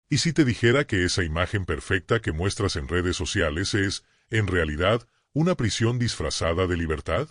¿Y si te dijera que esa imagen perfecta que muestras en redes sociales es, en realidad, una prisión disfrazada de libertad?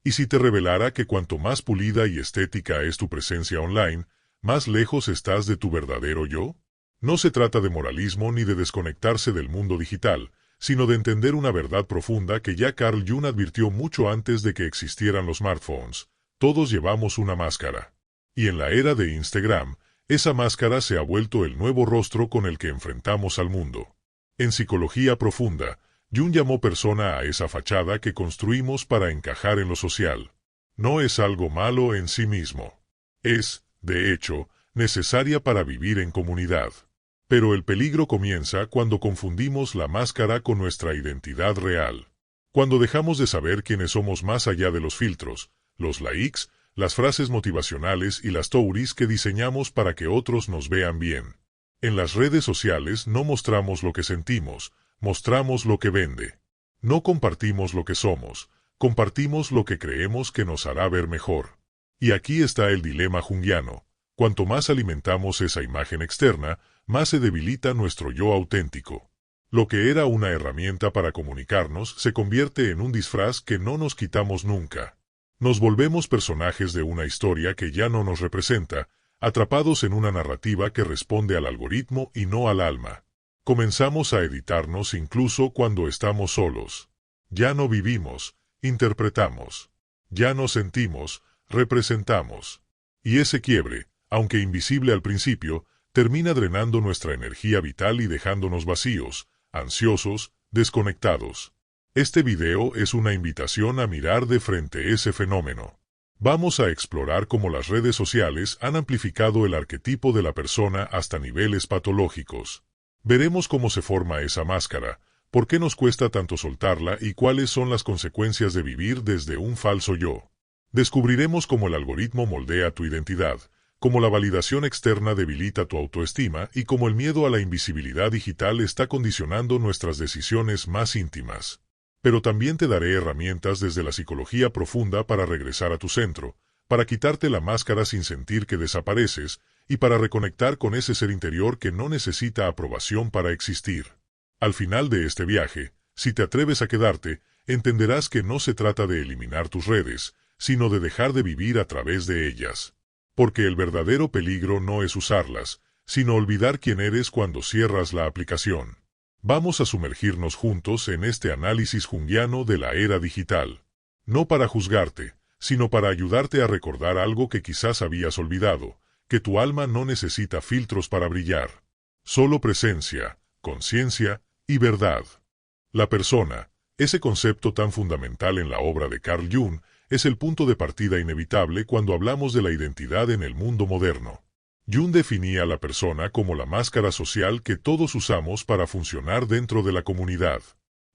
¿Y si te revelara que cuanto más pulida y estética es tu presencia online, más lejos estás de tu verdadero yo? No se trata de moralismo ni de desconectarse del mundo digital, sino de entender una verdad profunda que ya Carl Jung advirtió mucho antes de que existieran los smartphones. Todos llevamos una máscara. Y en la era de Instagram, esa máscara se ha vuelto el nuevo rostro con el que enfrentamos al mundo. En psicología profunda, Jung llamó persona a esa fachada que construimos para encajar en lo social. No es algo malo en sí mismo. Es, de hecho, necesaria para vivir en comunidad. Pero el peligro comienza cuando confundimos la máscara con nuestra identidad real. Cuando dejamos de saber quiénes somos más allá de los filtros, los likes, las frases motivacionales y las stories que diseñamos para que otros nos vean bien. En las redes sociales no mostramos lo que sentimos, mostramos lo que vende. No compartimos lo que somos, compartimos lo que creemos que nos hará ver mejor. Y aquí está el dilema junguiano. Cuanto más alimentamos esa imagen externa, más se debilita nuestro yo auténtico. Lo que era una herramienta para comunicarnos se convierte en un disfraz que no nos quitamos nunca. Nos volvemos personajes de una historia que ya no nos representa, atrapados en una narrativa que responde al algoritmo y no al alma. Comenzamos a editarnos incluso cuando estamos solos. Ya no vivimos, interpretamos. Ya no sentimos, representamos. Y ese quiebre, aunque invisible al principio, termina drenando nuestra energía vital y dejándonos vacíos, ansiosos, desconectados. Este video es una invitación a mirar de frente ese fenómeno. Vamos a explorar cómo las redes sociales han amplificado el arquetipo de la persona hasta niveles patológicos. Veremos cómo se forma esa máscara, por qué nos cuesta tanto soltarla y cuáles son las consecuencias de vivir desde un falso yo. Descubriremos cómo el algoritmo moldea tu identidad, cómo la validación externa debilita tu autoestima y cómo el miedo a la invisibilidad digital está condicionando nuestras decisiones más íntimas. Pero también te daré herramientas desde la psicología profunda para regresar a tu centro, para quitarte la máscara sin sentir que desapareces y para reconectar con ese ser interior que no necesita aprobación para existir. Al final de este viaje, si te atreves a quedarte, entenderás que no se trata de eliminar tus redes, sino de dejar de vivir a través de ellas. Porque el verdadero peligro no es usarlas, sino olvidar quién eres cuando cierras la aplicación. Vamos a sumergirnos juntos en este análisis junguiano de la era digital. No para juzgarte, sino para ayudarte a recordar algo que quizás habías olvidado, que tu alma no necesita filtros para brillar. Solo presencia, conciencia y verdad. La persona, ese concepto tan fundamental en la obra de Carl Jung, es el punto de partida inevitable cuando hablamos de la identidad en el mundo moderno. Jung definía a la persona como la máscara social que todos usamos para funcionar dentro de la comunidad.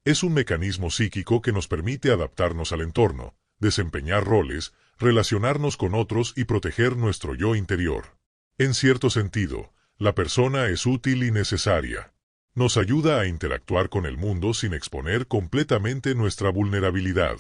Es un mecanismo psíquico que nos permite adaptarnos al entorno, desempeñar roles, relacionarnos con otros y proteger nuestro yo interior. En cierto sentido, la persona es útil y necesaria. Nos ayuda a interactuar con el mundo sin exponer completamente nuestra vulnerabilidad.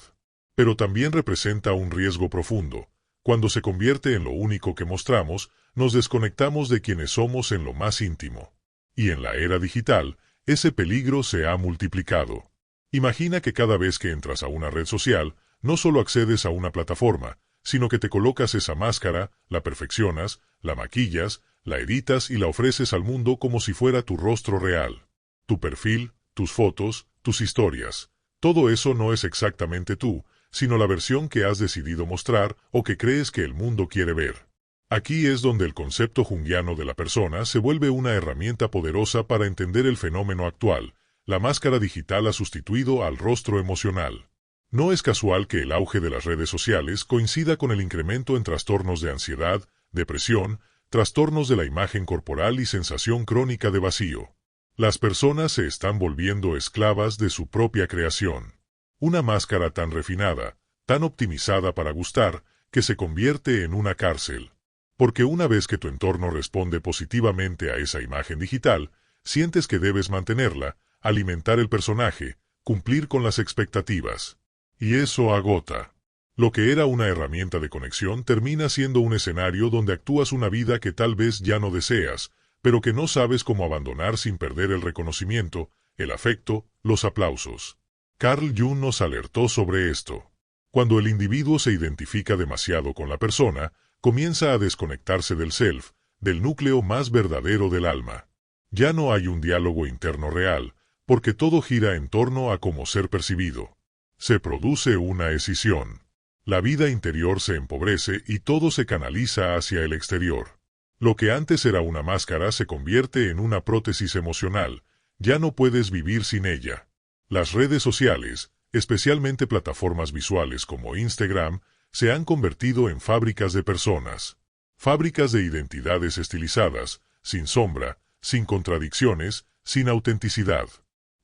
Pero también representa un riesgo profundo. Cuando se convierte en lo único que mostramos, nos desconectamos de quienes somos en lo más íntimo. Y en la era digital, ese peligro se ha multiplicado. Imagina que cada vez que entras a una red social, no solo accedes a una plataforma, sino que te colocas esa máscara, la perfeccionas, la maquillas, la editas y la ofreces al mundo como si fuera tu rostro real. Tu perfil, tus fotos, tus historias. Todo eso no es exactamente tú, sino la versión que has decidido mostrar o que crees que el mundo quiere ver. Aquí es donde el concepto junguiano de la persona se vuelve una herramienta poderosa para entender el fenómeno actual. La máscara digital ha sustituido al rostro emocional. No es casual que el auge de las redes sociales coincida con el incremento en trastornos de ansiedad, depresión, trastornos de la imagen corporal y sensación crónica de vacío. Las personas se están volviendo esclavas de su propia creación. Una máscara tan refinada, tan optimizada para gustar, que se convierte en una cárcel. Porque una vez que tu entorno responde positivamente a esa imagen digital, sientes que debes mantenerla, alimentar el personaje, cumplir con las expectativas. Y eso agota. Lo que era una herramienta de conexión termina siendo un escenario donde actúas una vida que tal vez ya no deseas, pero que no sabes cómo abandonar sin perder el reconocimiento, el afecto, los aplausos. Carl Jung nos alertó sobre esto. Cuando el individuo se identifica demasiado con la persona, comienza a desconectarse del self, del núcleo más verdadero del alma. Ya no hay un diálogo interno real, porque todo gira en torno a cómo ser percibido. Se produce una escisión. La vida interior se empobrece y todo se canaliza hacia el exterior. Lo que antes era una máscara se convierte en una prótesis emocional. Ya no puedes vivir sin ella. Las redes sociales, especialmente plataformas visuales como Instagram, se han convertido en fábricas de personas. Fábricas de identidades estilizadas, sin sombra, sin contradicciones, sin autenticidad.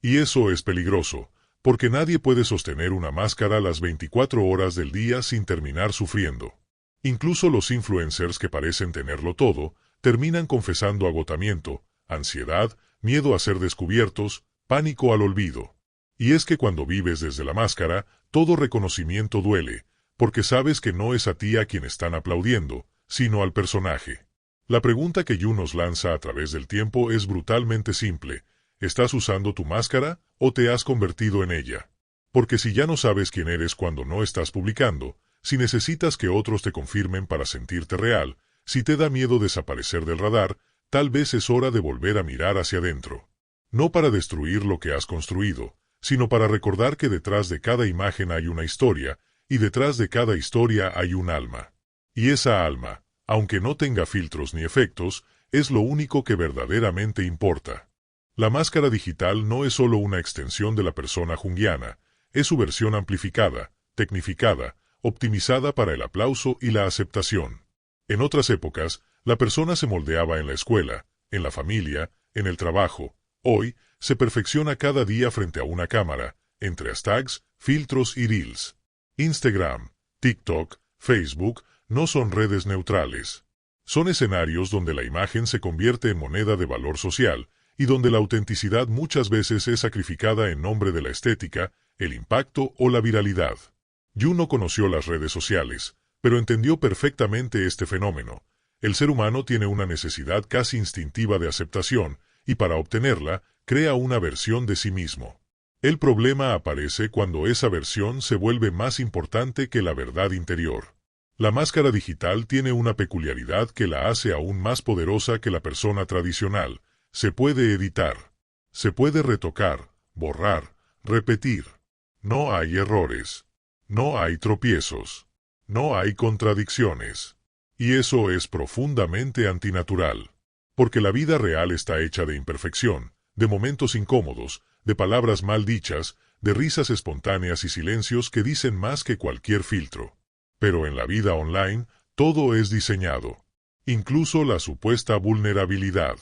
Y eso es peligroso, porque nadie puede sostener una máscara las 24 horas del día sin terminar sufriendo. Incluso los influencers que parecen tenerlo todo, terminan confesando agotamiento, ansiedad, miedo a ser descubiertos, pánico al olvido. Y es que cuando vives desde la máscara, todo reconocimiento duele, porque sabes que no es a ti a quien están aplaudiendo, sino al personaje. La pregunta que Jung nos lanza a través del tiempo es brutalmente simple: ¿estás usando tu máscara o te has convertido en ella? Porque si ya no sabes quién eres cuando no estás publicando, si necesitas que otros te confirmen para sentirte real, si te da miedo desaparecer del radar, tal vez es hora de volver a mirar hacia adentro. No para destruir lo que has construido, sino para recordar que detrás de cada imagen hay una historia, y detrás de cada historia hay un alma. Y esa alma, aunque no tenga filtros ni efectos, es lo único que verdaderamente importa. La máscara digital no es solo una extensión de la persona junguiana, es su versión amplificada, tecnificada, optimizada para el aplauso y la aceptación. En otras épocas, la persona se moldeaba en la escuela, en la familia, en el trabajo. Hoy, se perfecciona cada día frente a una cámara, entre hashtags, filtros y reels. Instagram, TikTok, Facebook, no son redes neutrales. Son escenarios donde la imagen se convierte en moneda de valor social, y donde la autenticidad muchas veces es sacrificada en nombre de la estética, el impacto o la viralidad. Jung no conoció las redes sociales, pero entendió perfectamente este fenómeno. El ser humano tiene una necesidad casi instintiva de aceptación, y para obtenerla, crea una versión de sí mismo. El problema aparece cuando esa versión se vuelve más importante que la verdad interior. La máscara digital tiene una peculiaridad que la hace aún más poderosa que la persona tradicional. Se puede editar. Se puede retocar, borrar, repetir. No hay errores. No hay tropiezos. No hay contradicciones. Y eso es profundamente antinatural. Porque la vida real está hecha de imperfección, de momentos incómodos, de palabras mal dichas, de risas espontáneas y silencios que dicen más que cualquier filtro. Pero en la vida online, todo es diseñado. Incluso la supuesta vulnerabilidad.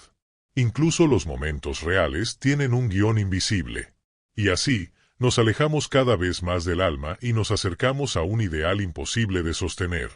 Incluso los momentos reales tienen un guión invisible. Y así, nos alejamos cada vez más del alma y nos acercamos a un ideal imposible de sostener.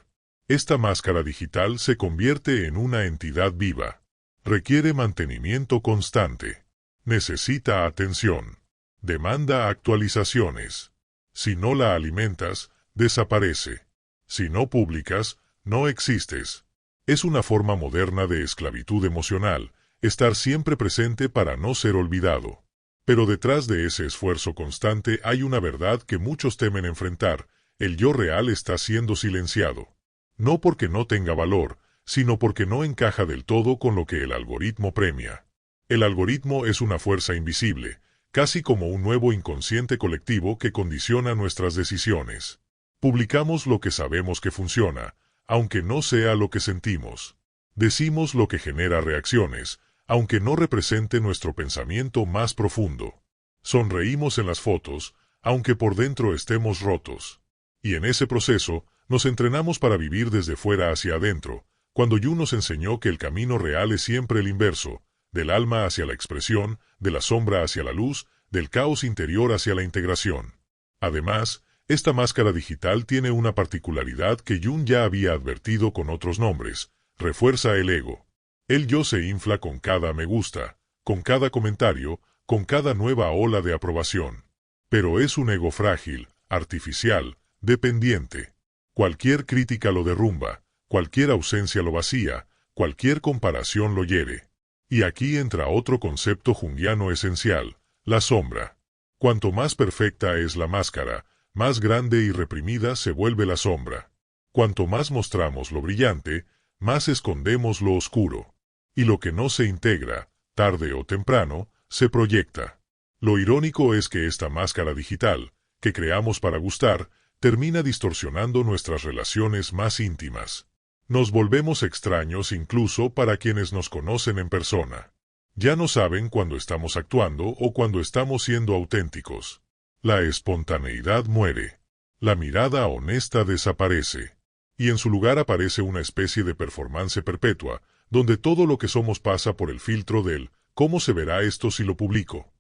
Esta máscara digital se convierte en una entidad viva. Requiere mantenimiento constante. Necesita atención. Demanda actualizaciones. Si no la alimentas, desaparece. Si no publicas, no existes. Es una forma moderna de esclavitud emocional, estar siempre presente para no ser olvidado. Pero detrás de ese esfuerzo constante hay una verdad que muchos temen enfrentar: el yo real está siendo silenciado. No porque no tenga valor, sino porque no encaja del todo con lo que el algoritmo premia. El algoritmo es una fuerza invisible, casi como un nuevo inconsciente colectivo que condiciona nuestras decisiones. Publicamos lo que sabemos que funciona, aunque no sea lo que sentimos. Decimos lo que genera reacciones, aunque no represente nuestro pensamiento más profundo. Sonreímos en las fotos, aunque por dentro estemos rotos. Y en ese proceso, nos entrenamos para vivir desde fuera hacia adentro, cuando Jung nos enseñó que el camino real es siempre el inverso, del alma hacia la expresión, de la sombra hacia la luz, del caos interior hacia la integración. Además, esta máscara digital tiene una particularidad que Jung ya había advertido con otros nombres: refuerza el ego. El yo se infla con cada me gusta, con cada comentario, con cada nueva ola de aprobación. Pero es un ego frágil, artificial, dependiente. Cualquier crítica lo derrumba, cualquier ausencia lo vacía, cualquier comparación lo hiere. Y aquí entra otro concepto junguiano esencial, la sombra. Cuanto más perfecta es la máscara, más grande y reprimida se vuelve la sombra. Cuanto más mostramos lo brillante, más escondemos lo oscuro. Y lo que no se integra, tarde o temprano, se proyecta. Lo irónico es que esta máscara digital, que creamos para gustar, termina distorsionando nuestras relaciones más íntimas. Nos volvemos extraños incluso para quienes nos conocen en persona. Ya no saben cuando estamos actuando o cuando estamos siendo auténticos. La espontaneidad muere. La mirada honesta desaparece. Y en su lugar aparece una especie de performance perpetua, donde todo lo que somos pasa por el filtro del ¿cómo se verá esto si lo publico?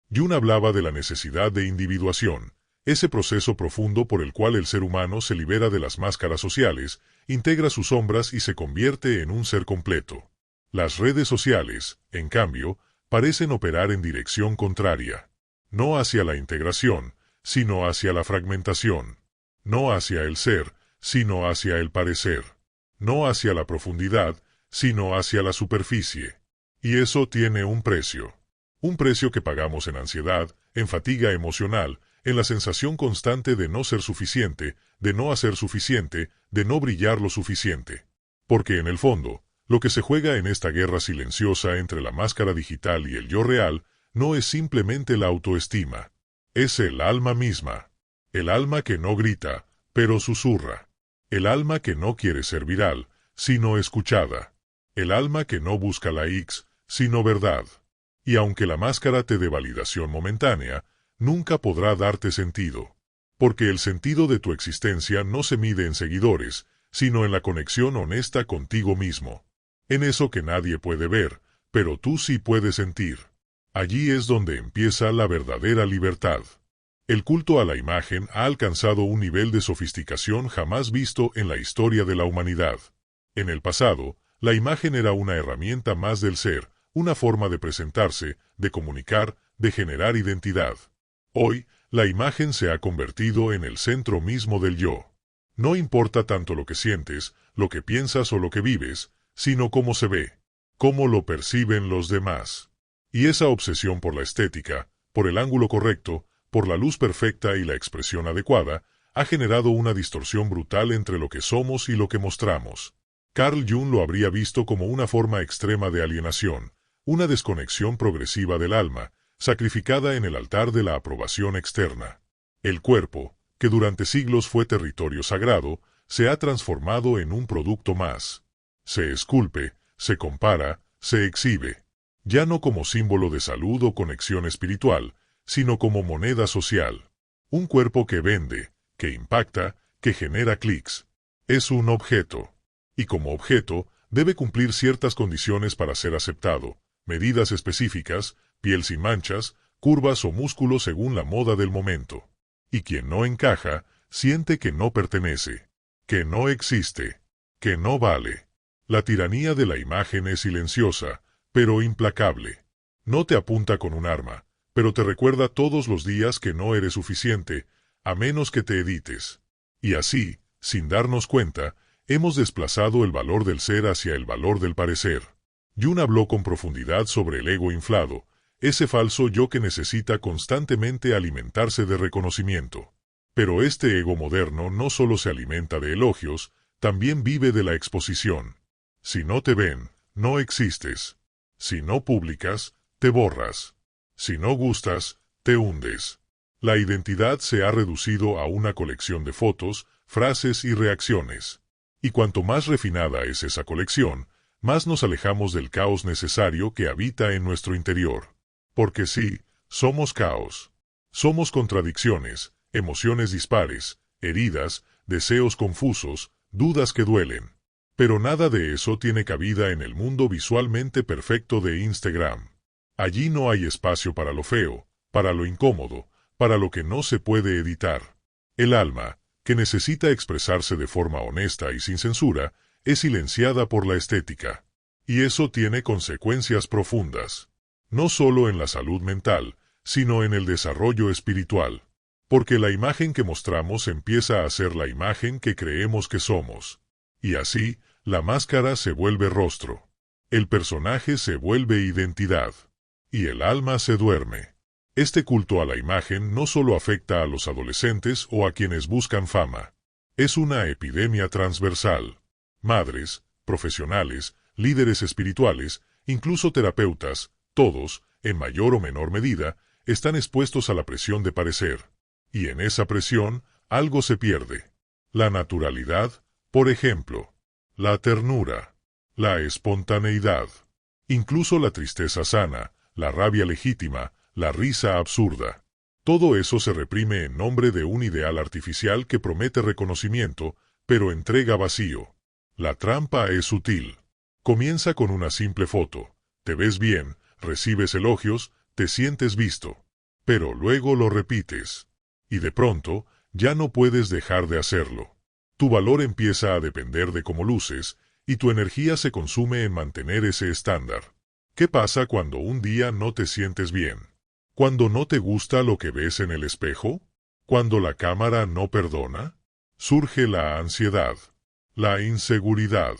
Jung hablaba de la necesidad de individuación, ese proceso profundo por el cual el ser humano se libera de las máscaras sociales, integra sus sombras y se convierte en un ser completo. Las redes sociales, en cambio, parecen operar en dirección contraria. No hacia la integración, sino hacia la fragmentación. No hacia el ser, sino hacia el parecer. No hacia la profundidad, sino hacia la superficie. Y eso tiene un precio. Un precio que pagamos en ansiedad, en fatiga emocional, en la sensación constante de no ser suficiente, de no hacer suficiente, de no brillar lo suficiente. Porque en el fondo, lo que se juega en esta guerra silenciosa entre la máscara digital y el yo real, no es simplemente la autoestima. Es el alma misma. El alma que no grita, pero susurra. El alma que no quiere ser viral, sino escuchada. El alma que no busca likes, sino verdad. Y aunque la máscara te dé validación momentánea, nunca podrá darte sentido. Porque el sentido de tu existencia no se mide en seguidores, sino en la conexión honesta contigo mismo. En eso que nadie puede ver, pero tú sí puedes sentir. Allí es donde empieza la verdadera libertad. El culto a la imagen ha alcanzado un nivel de sofisticación jamás visto en la historia de la humanidad. En el pasado, la imagen era una herramienta más del ser, una forma de presentarse, de comunicar, de generar identidad. Hoy, la imagen se ha convertido en el centro mismo del yo. No importa tanto lo que sientes, lo que piensas o lo que vives, sino cómo se ve, cómo lo perciben los demás. Y esa obsesión por la estética, por el ángulo correcto, por la luz perfecta y la expresión adecuada, ha generado una distorsión brutal entre lo que somos y lo que mostramos. Carl Jung lo habría visto como una forma extrema de alienación, una desconexión progresiva del alma, sacrificada en el altar de la aprobación externa. El cuerpo, que durante siglos fue territorio sagrado, se ha transformado en un producto más. Se esculpe, se compara, se exhibe. Ya no como símbolo de salud o conexión espiritual, sino como moneda social. Un cuerpo que vende, que impacta, que genera clics. Es un objeto. Y como objeto, debe cumplir ciertas condiciones para ser aceptado, medidas específicas, piel sin manchas, curvas o músculos según la moda del momento. Y quien no encaja, siente que no pertenece, que no existe, que no vale. La tiranía de la imagen es silenciosa, pero implacable. No te apunta con un arma, pero te recuerda todos los días que no eres suficiente, a menos que te edites. Y así, sin darnos cuenta, hemos desplazado el valor del ser hacia el valor del parecer. Jung habló con profundidad sobre el ego inflado, ese falso yo que necesita constantemente alimentarse de reconocimiento. Pero este ego moderno no solo se alimenta de elogios, también vive de la exposición. Si no te ven, no existes. Si no publicas, te borras. Si no gustas, te hundes. La identidad se ha reducido a una colección de fotos, frases y reacciones. Y cuanto más refinada es esa colección, más nos alejamos del caos necesario que habita en nuestro interior. Porque sí, somos caos. Somos contradicciones, emociones dispares, heridas, deseos confusos, dudas que duelen. Pero nada de eso tiene cabida en el mundo visualmente perfecto de Instagram. Allí no hay espacio para lo feo, para lo incómodo, para lo que no se puede editar. El alma, que necesita expresarse de forma honesta y sin censura, es silenciada por la estética. Y eso tiene consecuencias profundas. No solo en la salud mental, sino en el desarrollo espiritual. Porque la imagen que mostramos empieza a ser la imagen que creemos que somos. Y así, la máscara se vuelve rostro. El personaje se vuelve identidad. Y el alma se duerme. Este culto a la imagen no solo afecta a los adolescentes o a quienes buscan fama. Es una epidemia transversal. Madres, profesionales, líderes espirituales, incluso terapeutas, todos, en mayor o menor medida, están expuestos a la presión de parecer. Y en esa presión, algo se pierde. La naturalidad, por ejemplo. La ternura. La espontaneidad. Incluso la tristeza sana, la rabia legítima, la risa absurda. Todo eso se reprime en nombre de un ideal artificial que promete reconocimiento, pero entrega vacío. La trampa es sutil. Comienza con una simple foto. Te ves bien, recibes elogios, te sientes visto. Pero luego lo repites. Y de pronto, ya no puedes dejar de hacerlo. Tu valor empieza a depender de cómo luces, y tu energía se consume en mantener ese estándar. ¿Qué pasa cuando un día no te sientes bien? ¿Cuando no te gusta lo que ves en el espejo? ¿Cuando la cámara no perdona? Surge la ansiedad, la inseguridad,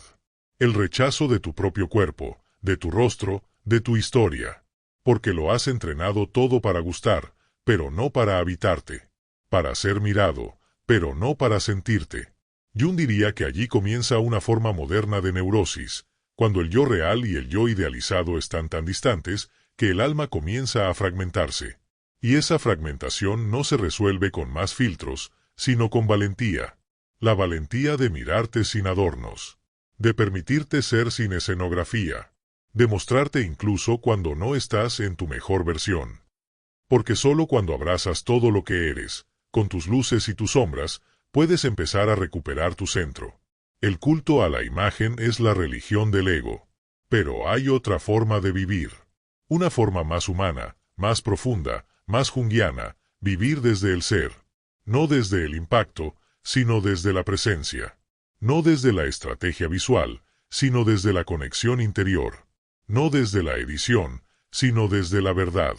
el rechazo de tu propio cuerpo, de tu rostro, de tu historia. Porque lo has entrenado todo para gustar, pero no para habitarte. Para ser mirado, pero no para sentirte. Jung diría que allí comienza una forma moderna de neurosis, cuando el yo real y el yo idealizado están tan distantes que el alma comienza a fragmentarse. Y esa fragmentación no se resuelve con más filtros, sino con valentía. La valentía de mirarte sin adornos, de permitirte ser sin escenografía, de mostrarte incluso cuando no estás en tu mejor versión. Porque solo cuando abrazas todo lo que eres, con tus luces y tus sombras, puedes empezar a recuperar tu centro. El culto a la imagen es la religión del ego. Pero hay otra forma de vivir. Una forma más humana, más profunda, más junguiana, vivir desde el ser. No desde el impacto, sino desde la presencia. No desde la estrategia visual, sino desde la conexión interior. No desde la edición, sino desde la verdad.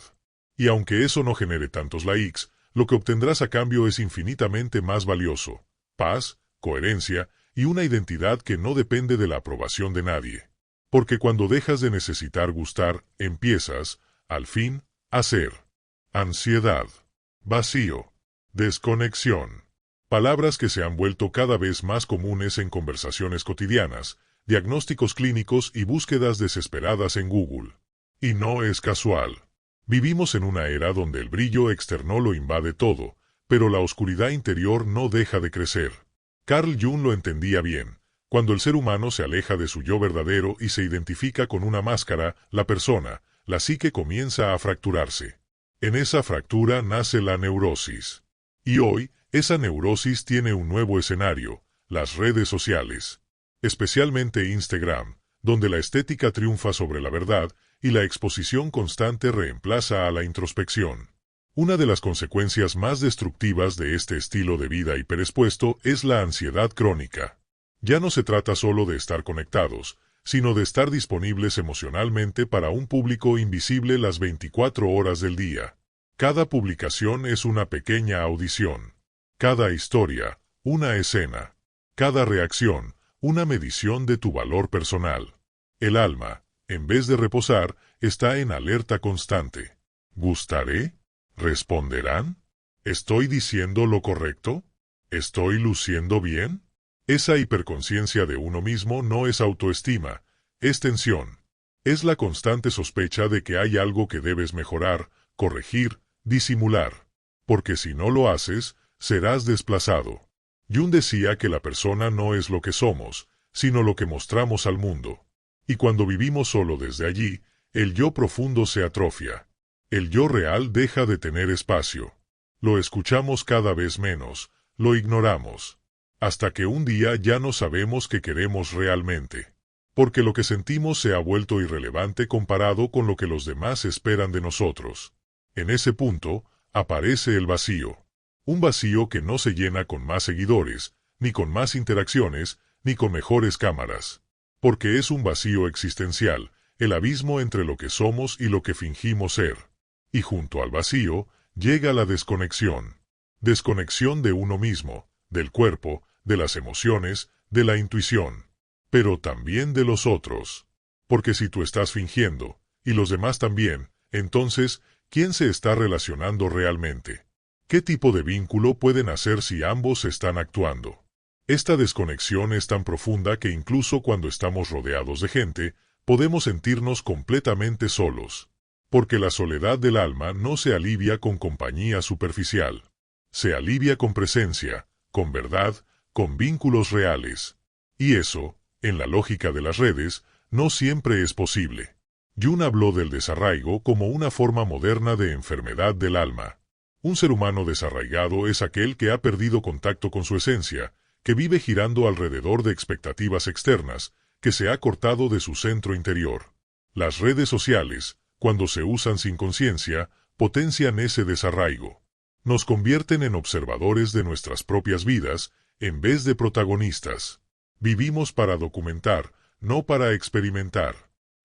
Y aunque eso no genere tantos likes, lo que obtendrás a cambio es infinitamente más valioso. Paz, coherencia y una identidad que no depende de la aprobación de nadie. Porque cuando dejas de necesitar gustar, empiezas, al fin, a ser. Ansiedad. Vacío. Desconexión. Palabras que se han vuelto cada vez más comunes en conversaciones cotidianas, diagnósticos clínicos y búsquedas desesperadas en Google. Y no es casual. Vivimos en una era donde el brillo externo lo invade todo, pero la oscuridad interior no deja de crecer. Carl Jung lo entendía bien. Cuando el ser humano se aleja de su yo verdadero y se identifica con una máscara, la persona, la psique comienza a fracturarse. En esa fractura nace la neurosis. Y hoy, esa neurosis tiene un nuevo escenario, las redes sociales. Especialmente Instagram, donde la estética triunfa sobre la verdad y la exposición constante reemplaza a la introspección. Una de las consecuencias más destructivas de este estilo de vida hiperexpuesto es la ansiedad crónica. Ya no se trata solo de estar conectados, sino de estar disponibles emocionalmente para un público invisible las 24 horas del día. Cada publicación es una pequeña audición. Cada historia, una escena. Cada reacción, una medición de tu valor personal. El alma, en vez de reposar, está en alerta constante. ¿Gustaré? ¿Responderán? ¿Estoy diciendo lo correcto? ¿Estoy luciendo bien? Esa hiperconciencia de uno mismo no es autoestima, es tensión. Es la constante sospecha de que hay algo que debes mejorar, corregir, disimular. Porque si no lo haces, serás desplazado. Jung decía que la persona no es lo que somos, sino lo que mostramos al mundo. Y cuando vivimos solo desde allí, el yo profundo se atrofia. El yo real deja de tener espacio. Lo escuchamos cada vez menos, lo ignoramos. Hasta que un día ya no sabemos qué queremos realmente. Porque lo que sentimos se ha vuelto irrelevante comparado con lo que los demás esperan de nosotros. En ese punto, aparece el vacío. Un vacío que no se llena con más seguidores, ni con más interacciones, ni con mejores cámaras. Porque es un vacío existencial, el abismo entre lo que somos y lo que fingimos ser. Y junto al vacío, llega la desconexión. Desconexión de uno mismo, del cuerpo, de las emociones, de la intuición. Pero también de los otros. Porque si tú estás fingiendo, y los demás también, entonces, ¿quién se está relacionando realmente? ¿Qué tipo de vínculo pueden hacer si ambos están actuando? Esta desconexión es tan profunda que incluso cuando estamos rodeados de gente, podemos sentirnos completamente solos. Porque la soledad del alma no se alivia con compañía superficial. Se alivia con presencia, con verdad, con vínculos reales. Y eso, en la lógica de las redes, no siempre es posible. Jung habló del desarraigo como una forma moderna de enfermedad del alma. Un ser humano desarraigado es aquel que ha perdido contacto con su esencia, que vive girando alrededor de expectativas externas, que se ha cortado de su centro interior. Las redes sociales, cuando se usan sin conciencia, potencian ese desarraigo. Nos convierten en observadores de nuestras propias vidas, en vez de protagonistas. Vivimos para documentar, no para experimentar.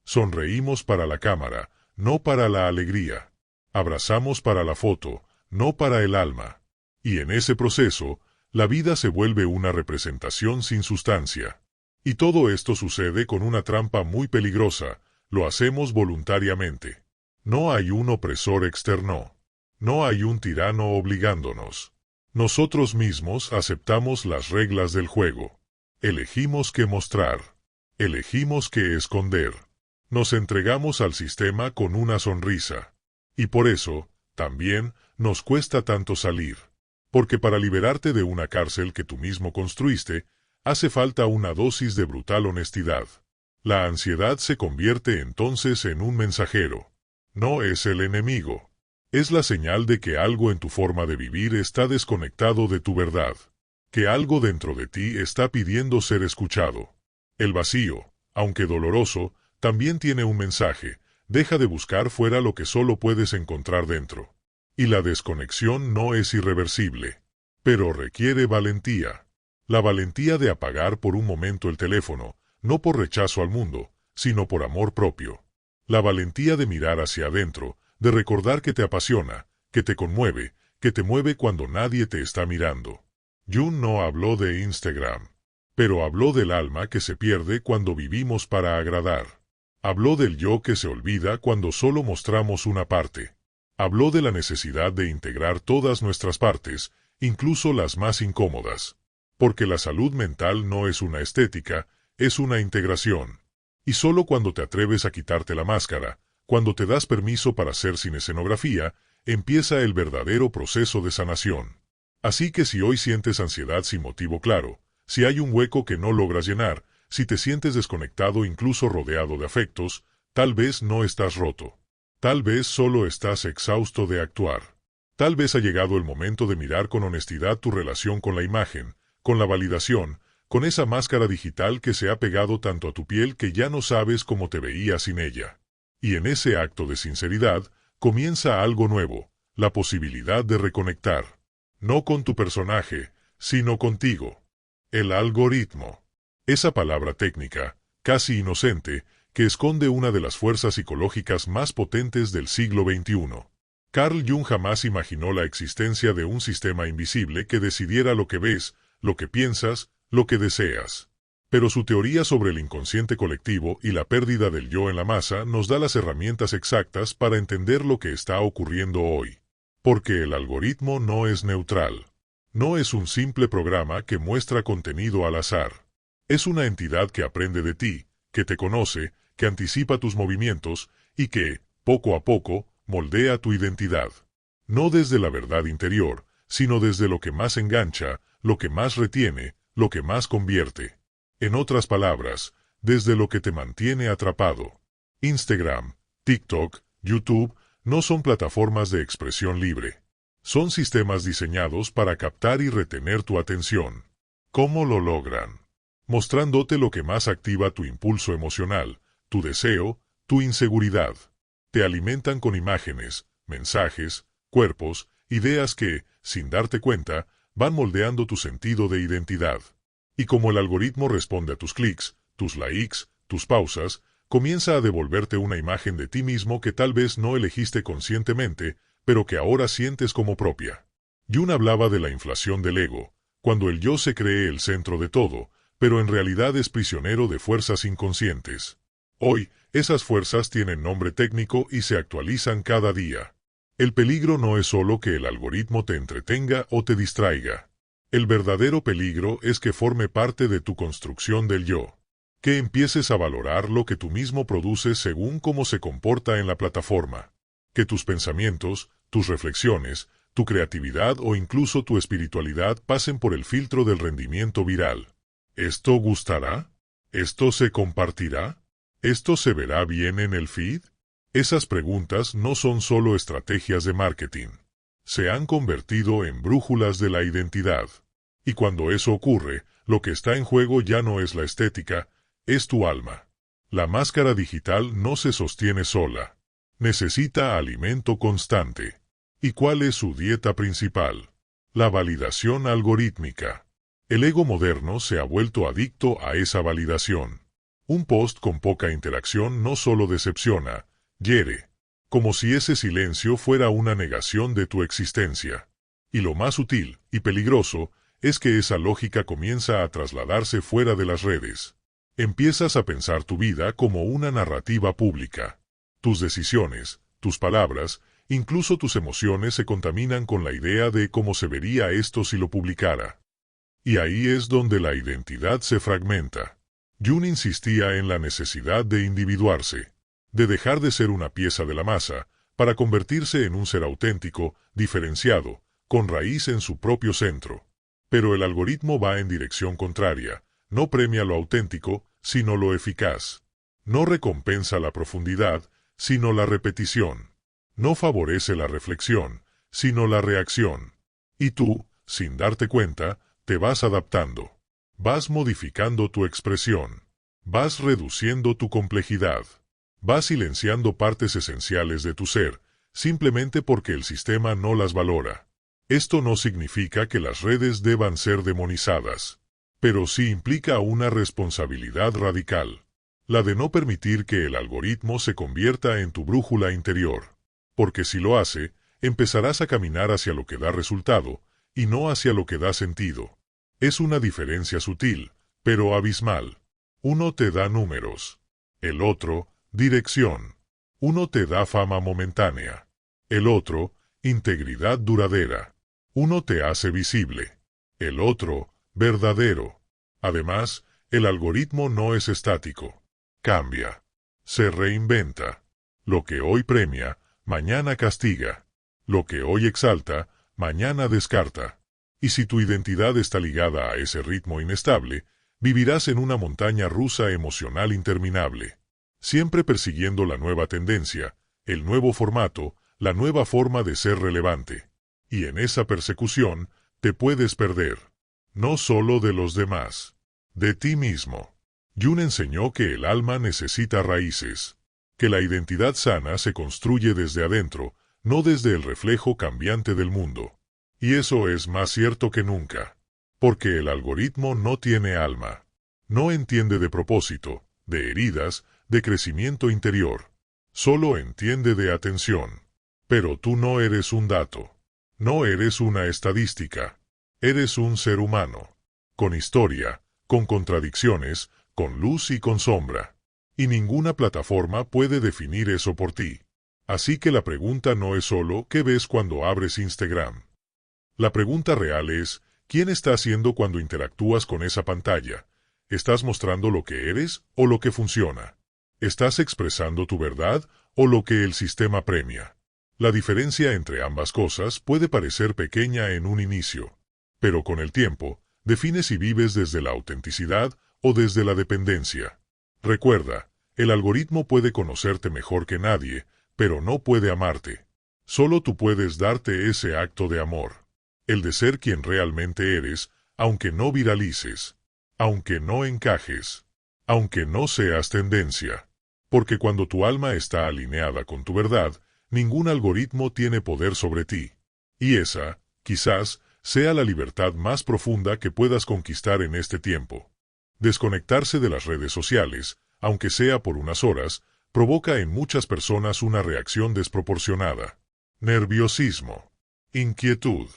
Sonreímos para la cámara, no para la alegría. Abrazamos para la foto, no para el alma. Y en ese proceso, la vida se vuelve una representación sin sustancia. Y todo esto sucede con una trampa muy peligrosa: lo hacemos voluntariamente. No hay un opresor externo. No hay un tirano obligándonos. Nosotros mismos aceptamos las reglas del juego. Elegimos qué mostrar. Elegimos qué esconder. Nos entregamos al sistema con una sonrisa. Y por eso, también, nos cuesta tanto salir. Porque para liberarte de una cárcel que tú mismo construiste, hace falta una dosis de brutal honestidad. La ansiedad se convierte entonces en un mensajero. No es el enemigo. Es la señal de que algo en tu forma de vivir está desconectado de tu verdad. Que algo dentro de ti está pidiendo ser escuchado. El vacío, aunque doloroso, también tiene un mensaje: deja de buscar fuera lo que solo puedes encontrar dentro. Y la desconexión no es irreversible, pero requiere valentía. La valentía de apagar por un momento el teléfono, no por rechazo al mundo, sino por amor propio. La valentía de mirar hacia adentro, de recordar que te apasiona, que te conmueve, que te mueve cuando nadie te está mirando. Jung no habló de Instagram, pero habló del alma que se pierde cuando vivimos para agradar. Habló del yo que se olvida cuando solo mostramos una parte. Habló de la necesidad de integrar todas nuestras partes, incluso las más incómodas. Porque la salud mental no es una estética, es una integración. Y solo cuando te atreves a quitarte la máscara, cuando te das permiso para ser sin escenografía, empieza el verdadero proceso de sanación. Así que si hoy sientes ansiedad sin motivo claro, si hay un hueco que no logras llenar, si te sientes desconectado incluso rodeado de afectos, tal vez no estás roto. Tal vez solo estás exhausto de actuar. Tal vez ha llegado el momento de mirar con honestidad tu relación con la imagen, con la validación, con esa máscara digital que se ha pegado tanto a tu piel que ya no sabes cómo te veías sin ella. Y en ese acto de sinceridad, comienza algo nuevo, la posibilidad de reconectar. No con tu personaje, sino contigo. El algoritmo. Esa palabra técnica, casi inocente, que esconde una de las fuerzas psicológicas más potentes del siglo XXI. Carl Jung jamás imaginó la existencia de un sistema invisible que decidiera lo que ves, lo que piensas, lo que deseas. Pero su teoría sobre el inconsciente colectivo y la pérdida del yo en la masa nos da las herramientas exactas para entender lo que está ocurriendo hoy. Porque el algoritmo no es neutral. No es un simple programa que muestra contenido al azar. Es una entidad que aprende de ti, que te conoce, que anticipa tus movimientos y que, poco a poco, moldea tu identidad. No desde la verdad interior, sino desde lo que más engancha, lo que más retiene, lo que más convierte. En otras palabras, desde lo que te mantiene atrapado. Instagram, TikTok, YouTube no son plataformas de expresión libre. Son sistemas diseñados para captar y retener tu atención. ¿Cómo lo logran? Mostrándote lo que más activa tu impulso emocional, tu deseo, tu inseguridad. Te alimentan con imágenes, mensajes, cuerpos, ideas que, sin darte cuenta, van moldeando tu sentido de identidad. Y como el algoritmo responde a tus clics, tus likes, tus pausas, comienza a devolverte una imagen de ti mismo que tal vez no elegiste conscientemente, pero que ahora sientes como propia. Jung hablaba de la inflación del ego, cuando el yo se cree el centro de todo, pero en realidad es prisionero de fuerzas inconscientes. Hoy, esas fuerzas tienen nombre técnico y se actualizan cada día. El peligro no es solo que el algoritmo te entretenga o te distraiga. El verdadero peligro es que forme parte de tu construcción del yo. Que empieces a valorar lo que tú mismo produces según cómo se comporta en la plataforma. Que tus pensamientos, tus reflexiones, tu creatividad o incluso tu espiritualidad pasen por el filtro del rendimiento viral. ¿Esto gustará? ¿Esto se compartirá? ¿Esto se verá bien en el feed? Esas preguntas no son solo estrategias de marketing. Se han convertido en brújulas de la identidad. Y cuando eso ocurre, lo que está en juego ya no es la estética, es tu alma. La máscara digital no se sostiene sola. Necesita alimento constante. ¿Y cuál es su dieta principal? La validación algorítmica. El ego moderno se ha vuelto adicto a esa validación. Un post con poca interacción no solo decepciona, hiere. Como si ese silencio fuera una negación de tu existencia. Y lo más sutil y peligroso es que esa lógica comienza a trasladarse fuera de las redes. Empiezas a pensar tu vida como una narrativa pública. Tus decisiones, tus palabras, incluso tus emociones se contaminan con la idea de cómo se vería esto si lo publicara. Y ahí es donde la identidad se fragmenta. Jung insistía en la necesidad de individuarse, de dejar de ser una pieza de la masa, para convertirse en un ser auténtico, diferenciado, con raíz en su propio centro. Pero el algoritmo va en dirección contraria. No premia lo auténtico, sino lo eficaz. No recompensa la profundidad, sino la repetición. No favorece la reflexión, sino la reacción. Y tú, sin darte cuenta, te vas adaptando. Vas modificando tu expresión. Vas reduciendo tu complejidad. Vas silenciando partes esenciales de tu ser, simplemente porque el sistema no las valora. Esto no significa que las redes deban ser demonizadas. Pero sí implica una responsabilidad radical, la de no permitir que el algoritmo se convierta en tu brújula interior. Porque si lo hace, empezarás a caminar hacia lo que da resultado, y no hacia lo que da sentido. Es una diferencia sutil, pero abismal. Uno te da números. El otro, dirección. Uno te da fama momentánea. El otro, integridad duradera. Uno te hace visible. El otro, verdadero. Además, el algoritmo no es estático. Cambia. Se reinventa. Lo que hoy premia, mañana castiga. Lo que hoy exalta, mañana descarta. Y si tu identidad está ligada a ese ritmo inestable, vivirás en una montaña rusa emocional interminable. Siempre persiguiendo la nueva tendencia, el nuevo formato, la nueva forma de ser relevante. Y en esa persecución, te puedes perder. No solo de los demás, de ti mismo. Jung enseñó que el alma necesita raíces, que la identidad sana se construye desde adentro, no desde el reflejo cambiante del mundo. Y eso es más cierto que nunca, porque el algoritmo no tiene alma. No entiende de propósito, de heridas, de crecimiento interior. Solo entiende de atención. Pero tú no eres un dato. No eres una estadística. Eres un ser humano, con historia, con contradicciones, con luz y con sombra. Y ninguna plataforma puede definir eso por ti. Así que la pregunta no es solo ¿qué ves cuando abres Instagram? La pregunta real es ¿quién está haciendo cuando interactúas con esa pantalla? ¿Estás mostrando lo que eres o lo que funciona? ¿Estás expresando tu verdad o lo que el sistema premia? La diferencia entre ambas cosas puede parecer pequeña en un inicio. Pero con el tiempo, define si vives desde la autenticidad o desde la dependencia. Recuerda, el algoritmo puede conocerte mejor que nadie, pero no puede amarte. Solo tú puedes darte ese acto de amor. El de ser quien realmente eres, aunque no viralices, aunque no encajes, aunque no seas tendencia. Porque cuando tu alma está alineada con tu verdad, ningún algoritmo tiene poder sobre ti. Y esa, quizás, sea la libertad más profunda que puedas conquistar en este tiempo. Desconectarse de las redes sociales, aunque sea por unas horas, provoca en muchas personas una reacción desproporcionada. Nerviosismo, inquietud,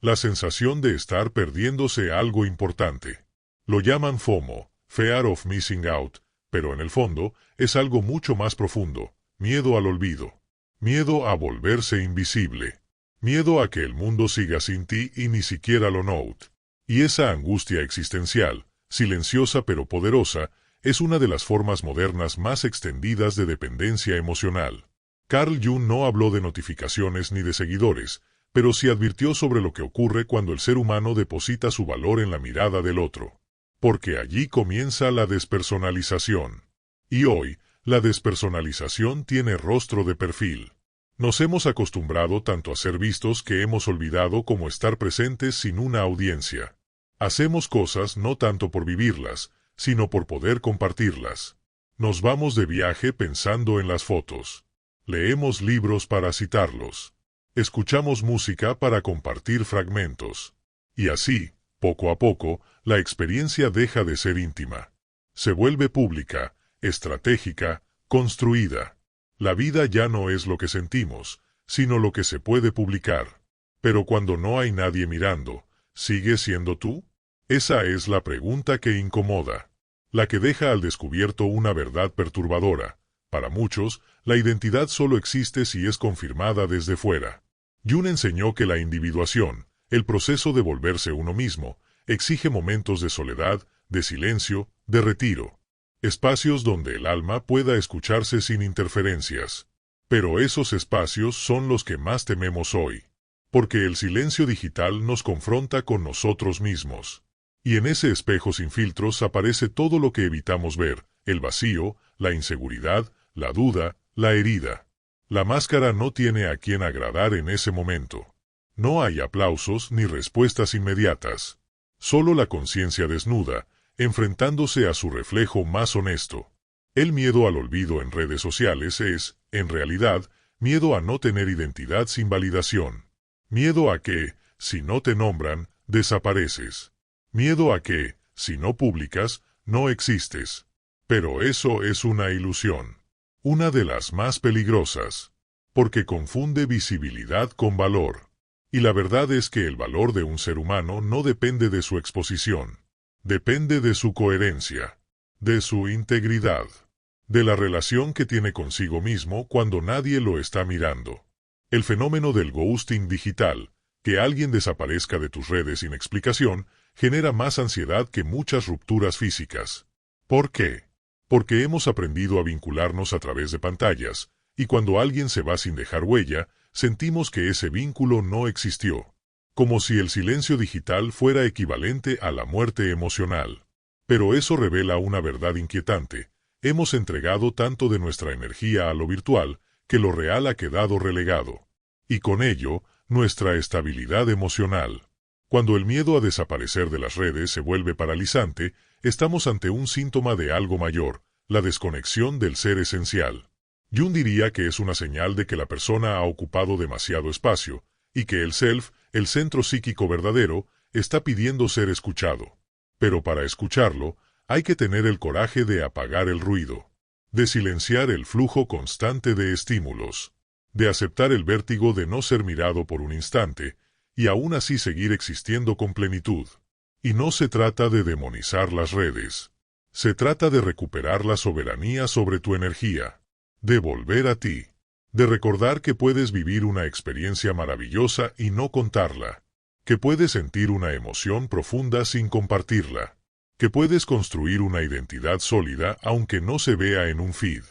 la sensación de estar perdiéndose algo importante. Lo llaman FOMO, Fear of Missing Out, Pero en el fondo, es algo mucho más profundo: miedo al olvido. Miedo a volverse invisible. Miedo a que el mundo siga sin ti y ni siquiera lo note. Y esa angustia existencial, silenciosa pero poderosa, es una de las formas modernas más extendidas de dependencia emocional. Carl Jung no habló de notificaciones ni de seguidores, pero sí advirtió sobre lo que ocurre cuando el ser humano deposita su valor en la mirada del otro. Porque allí comienza la despersonalización. Y hoy, la despersonalización tiene rostro de perfil. Nos hemos acostumbrado tanto a ser vistos que hemos olvidado cómo estar presentes sin una audiencia. Hacemos cosas no tanto por vivirlas, sino por poder compartirlas. Nos vamos de viaje pensando en las fotos. Leemos libros para citarlos. Escuchamos música para compartir fragmentos. Y así, poco a poco, la experiencia deja de ser íntima. Se vuelve pública, estratégica, construida. La vida ya no es lo que sentimos, sino lo que se puede publicar. Pero cuando no hay nadie mirando, ¿sigues siendo tú? Esa es la pregunta que incomoda. La que deja al descubierto una verdad perturbadora. Para muchos, la identidad solo existe si es confirmada desde fuera. Jung enseñó que la individuación, el proceso de volverse uno mismo, exige momentos de soledad, de silencio, de retiro. Espacios donde el alma pueda escucharse sin interferencias. Pero esos espacios son los que más tememos hoy. Porque el silencio digital nos confronta con nosotros mismos. Y en ese espejo sin filtros aparece todo lo que evitamos ver: el vacío, la inseguridad, la duda, la herida. La máscara no tiene a quien agradar en ese momento. No hay aplausos ni respuestas inmediatas. Solo la conciencia desnuda, enfrentándose a su reflejo más honesto. El miedo al olvido en redes sociales es, en realidad, miedo a no tener identidad sin validación. Miedo a que, si no te nombran, desapareces. Miedo a que, si no publicas, no existes. Pero eso es una ilusión. Una de las más peligrosas. Porque confunde visibilidad con valor. Y la verdad es que el valor de un ser humano no depende de su exposición. Depende de su coherencia. De su integridad. De la relación que tiene consigo mismo cuando nadie lo está mirando. El fenómeno del ghosting digital, que alguien desaparezca de tus redes sin explicación, genera más ansiedad que muchas rupturas físicas. ¿Por qué? Porque hemos aprendido a vincularnos a través de pantallas, y cuando alguien se va sin dejar huella, sentimos que ese vínculo no existió. Como si el silencio digital fuera equivalente a la muerte emocional. Pero eso revela una verdad inquietante: hemos entregado tanto de nuestra energía a lo virtual, que lo real ha quedado relegado. Y con ello, nuestra estabilidad emocional. Cuando el miedo a desaparecer de las redes se vuelve paralizante, estamos ante un síntoma de algo mayor: la desconexión del ser esencial. Jung diría que es una señal de que la persona ha ocupado demasiado espacio, y que el self, el centro psíquico verdadero, está pidiendo ser escuchado. Pero para escucharlo, hay que tener el coraje de apagar el ruido, de silenciar el flujo constante de estímulos, de aceptar el vértigo de no ser mirado por un instante, y aún así seguir existiendo con plenitud. Y no se trata de demonizar las redes. Se trata de recuperar la soberanía sobre tu energía, de volver a ti, de recordar que puedes vivir una experiencia maravillosa y no contarla, que puedes sentir una emoción profunda sin compartirla, que puedes construir una identidad sólida aunque no se vea en un feed.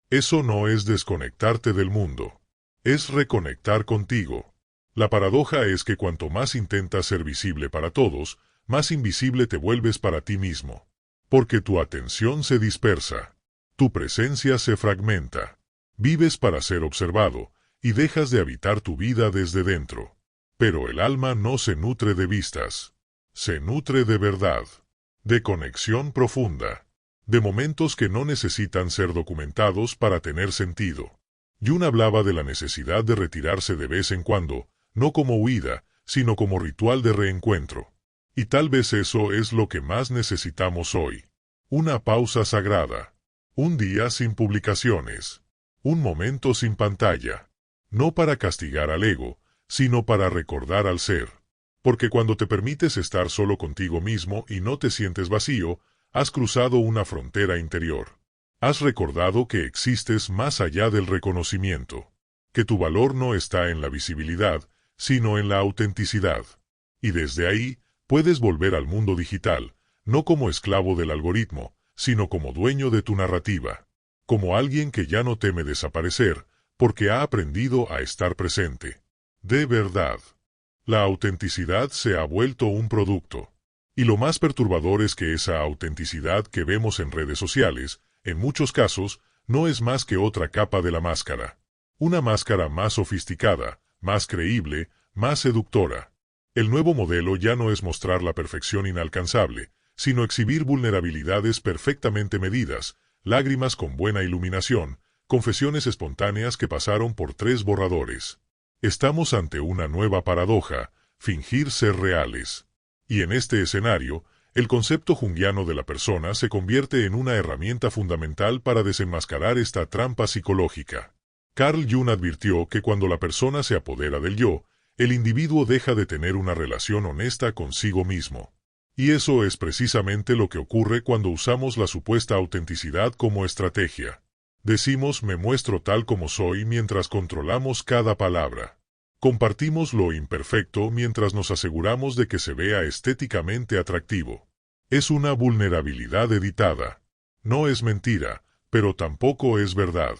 Eso no es desconectarte del mundo, es reconectar contigo. La paradoja es que cuanto más intentas ser visible para todos, más invisible te vuelves para ti mismo. Porque tu atención se dispersa, tu presencia se fragmenta, vives para ser observado, y dejas de habitar tu vida desde dentro. Pero el alma no se nutre de vistas, se nutre de verdad, de conexión profunda, de momentos que no necesitan ser documentados para tener sentido. Jung hablaba de la necesidad de retirarse de vez en cuando, no como huida, sino como ritual de reencuentro. Y tal vez eso es lo que más necesitamos hoy. Una pausa sagrada. Un día sin publicaciones. Un momento sin pantalla. No para castigar al ego, sino para recordar al ser. Porque cuando te permites estar solo contigo mismo y no te sientes vacío, has cruzado una frontera interior. Has recordado que existes más allá del reconocimiento, que tu valor no está en la visibilidad, sino en la autenticidad. Y desde ahí, puedes volver al mundo digital, no como esclavo del algoritmo, sino como dueño de tu narrativa, como alguien que ya no teme desaparecer, porque ha aprendido a estar presente. De verdad. La autenticidad se ha vuelto un producto. Y lo más perturbador es que esa autenticidad que vemos en redes sociales, en muchos casos, no es más que otra capa de la máscara. Una máscara más sofisticada, más creíble, más seductora. El nuevo modelo ya no es mostrar la perfección inalcanzable, sino exhibir vulnerabilidades perfectamente medidas, lágrimas con buena iluminación, confesiones espontáneas que pasaron por 3 borradores. Estamos ante una nueva paradoja, fingir ser reales. Y en este escenario, el concepto junguiano de la persona se convierte en una herramienta fundamental para desenmascarar esta trampa psicológica. Carl Jung advirtió que cuando la persona se apodera del yo, el individuo deja de tener una relación honesta consigo mismo. Y eso es precisamente lo que ocurre cuando usamos la supuesta autenticidad como estrategia. Decimos me muestro tal como soy mientras controlamos cada palabra. Compartimos lo imperfecto mientras nos aseguramos de que se vea estéticamente atractivo. Es una vulnerabilidad editada. No es mentira, pero tampoco es verdad.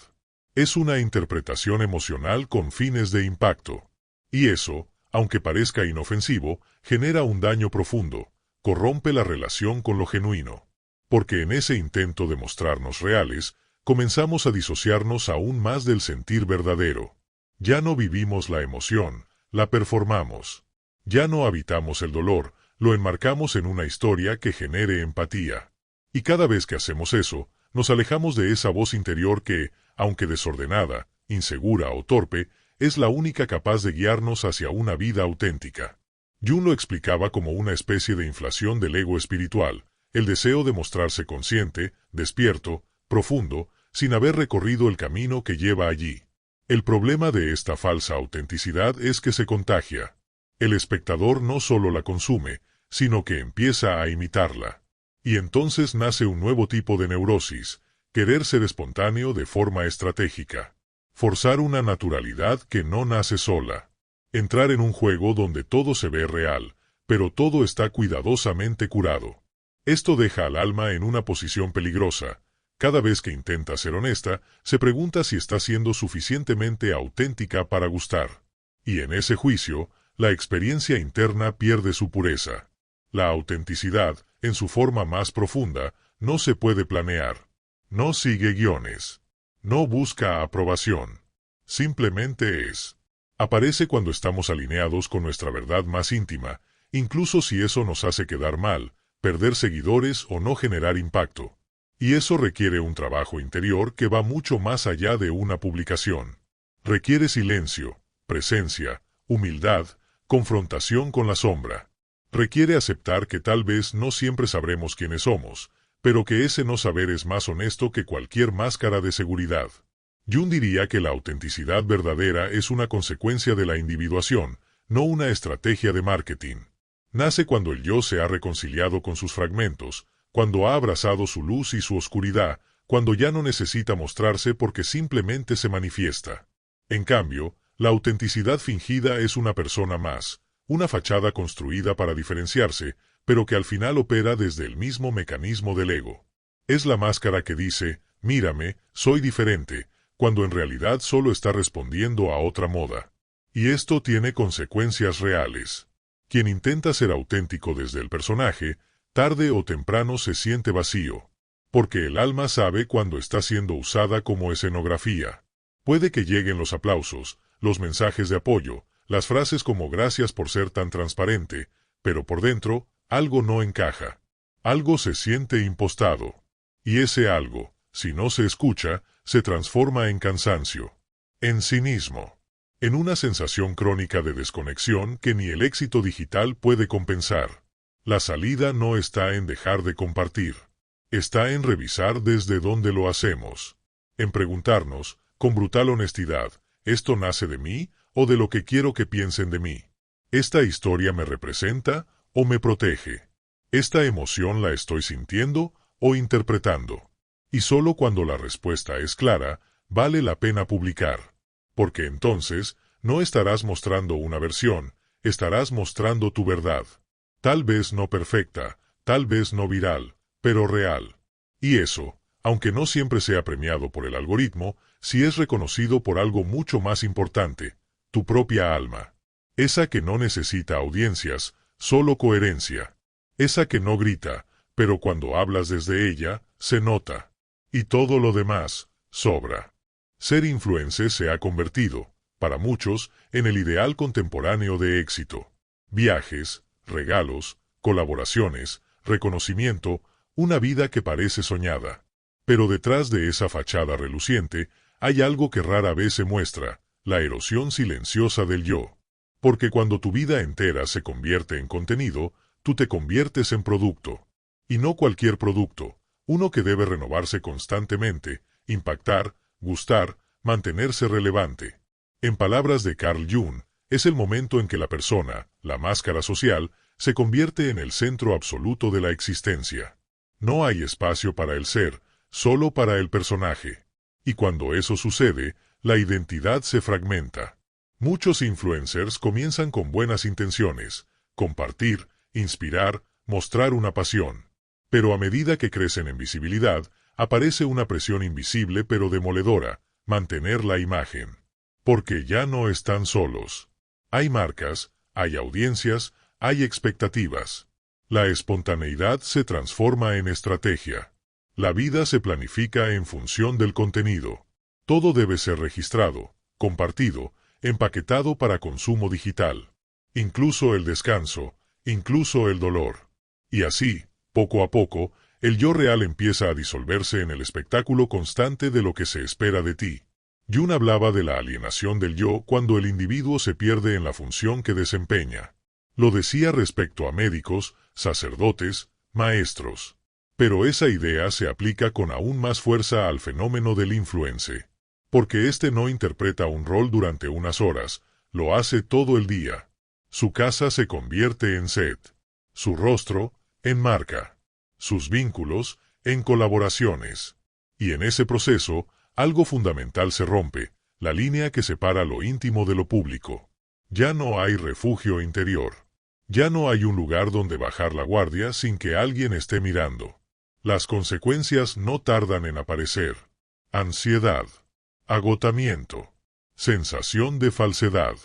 Es una interpretación emocional con fines de impacto. Y eso, aunque parezca inofensivo, genera un daño profundo, corrompe la relación con lo genuino. Porque en ese intento de mostrarnos reales, comenzamos a disociarnos aún más del sentir verdadero. Ya no vivimos la emoción, la performamos. Ya no habitamos el dolor, lo enmarcamos en una historia que genere empatía. Y cada vez que hacemos eso, nos alejamos de esa voz interior que, aunque desordenada, insegura o torpe, es la única capaz de guiarnos hacia una vida auténtica. Jung lo explicaba como una especie de inflación del ego espiritual, el deseo de mostrarse consciente, despierto, profundo, sin haber recorrido el camino que lleva allí. El problema de esta falsa autenticidad es que se contagia. El espectador no solo la consume, sino que empieza a imitarla. Y entonces nace un nuevo tipo de neurosis, querer ser espontáneo de forma estratégica. Forzar una naturalidad que no nace sola. Entrar en un juego donde todo se ve real, pero todo está cuidadosamente curado. Esto deja al alma en una posición peligrosa. Cada vez que intenta ser honesta, se pregunta si está siendo suficientemente auténtica para gustar. Y en ese juicio, la experiencia interna pierde su pureza. La autenticidad, en su forma más profunda, no se puede planear. No sigue guiones. No busca aprobación. Simplemente es. Aparece cuando estamos alineados con nuestra verdad más íntima, incluso si eso nos hace quedar mal, perder seguidores o no generar impacto. Y eso requiere un trabajo interior que va mucho más allá de una publicación. Requiere silencio, presencia, humildad, confrontación con la sombra. Requiere aceptar que tal vez no siempre sabremos quiénes somos, pero que ese no saber es más honesto que cualquier máscara de seguridad. Jung diría que la autenticidad verdadera es una consecuencia de la individuación, no una estrategia de marketing. Nace cuando el yo se ha reconciliado con sus fragmentos, cuando ha abrazado su luz y su oscuridad, cuando ya no necesita mostrarse porque simplemente se manifiesta. En cambio, la autenticidad fingida es una persona más, una fachada construida para diferenciarse, pero que al final opera desde el mismo mecanismo del ego. Es la máscara que dice, mírame, soy diferente, cuando en realidad solo está respondiendo a otra moda. Y esto tiene consecuencias reales. Quien intenta ser auténtico desde el personaje, tarde o temprano se siente vacío, porque el alma sabe cuando está siendo usada como escenografía. Puede que lleguen los aplausos, los mensajes de apoyo, las frases como gracias por ser tan transparente, pero por dentro, algo no encaja. Algo se siente impostado. Y ese algo, si no se escucha, se transforma en cansancio, en cinismo, en una sensación crónica de desconexión que ni el éxito digital puede compensar. La salida no está en dejar de compartir. Está en revisar desde dónde lo hacemos. En preguntarnos, con brutal honestidad, ¿esto nace de mí o de lo que quiero que piensen de mí? ¿Esta historia me representa o me protege? ¿Esta emoción la estoy sintiendo o interpretando? Y solo cuando la respuesta es clara, vale la pena publicar. Porque entonces, no estarás mostrando una versión, estarás mostrando tu verdad. Tal vez no perfecta, tal vez no viral, pero real. Y eso, aunque no siempre sea premiado por el algoritmo, sí es reconocido por algo mucho más importante, tu propia alma. Esa que no necesita audiencias, solo coherencia. Esa que no grita, pero cuando hablas desde ella, se nota. Y todo lo demás, sobra. Ser influencer se ha convertido, para muchos, en el ideal contemporáneo de éxito. Viajes, regalos, colaboraciones, reconocimiento, una vida que parece soñada. Pero detrás de esa fachada reluciente, hay algo que rara vez se muestra, la erosión silenciosa del yo. Porque cuando tu vida entera se convierte en contenido, tú te conviertes en producto. Y no cualquier producto, uno que debe renovarse constantemente, impactar, gustar, mantenerse relevante. En palabras de Carl Jung, es el momento en que la persona, la máscara social, se convierte en el centro absoluto de la existencia. No hay espacio para el ser, solo para el personaje. Y cuando eso sucede, la identidad se fragmenta. Muchos influencers comienzan con buenas intenciones, compartir, inspirar, mostrar una pasión. Pero a medida que crecen en visibilidad, aparece una presión invisible pero demoledora, mantener la imagen. Porque ya no están solos. Hay marcas, hay audiencias, hay expectativas. La espontaneidad se transforma en estrategia. La vida se planifica en función del contenido. Todo debe ser registrado, compartido, empaquetado para consumo digital. Incluso el descanso, incluso el dolor. Y así, poco a poco, el yo real empieza a disolverse en el espectáculo constante de lo que se espera de ti. Jung hablaba de la alienación del yo cuando el individuo se pierde en la función que desempeña. Lo decía respecto a médicos, sacerdotes, maestros. Pero esa idea se aplica con aún más fuerza al fenómeno del influencer. Porque éste no interpreta un rol durante unas horas, lo hace todo el día. Su casa se convierte en set. Su rostro, en marca. Sus vínculos, en colaboraciones. Y en ese proceso, algo fundamental se rompe, la línea que separa lo íntimo de lo público. Ya no hay refugio interior. Ya no hay un lugar donde bajar la guardia sin que alguien esté mirando. Las consecuencias no tardan en aparecer. Ansiedad. Agotamiento. Sensación de falsedad.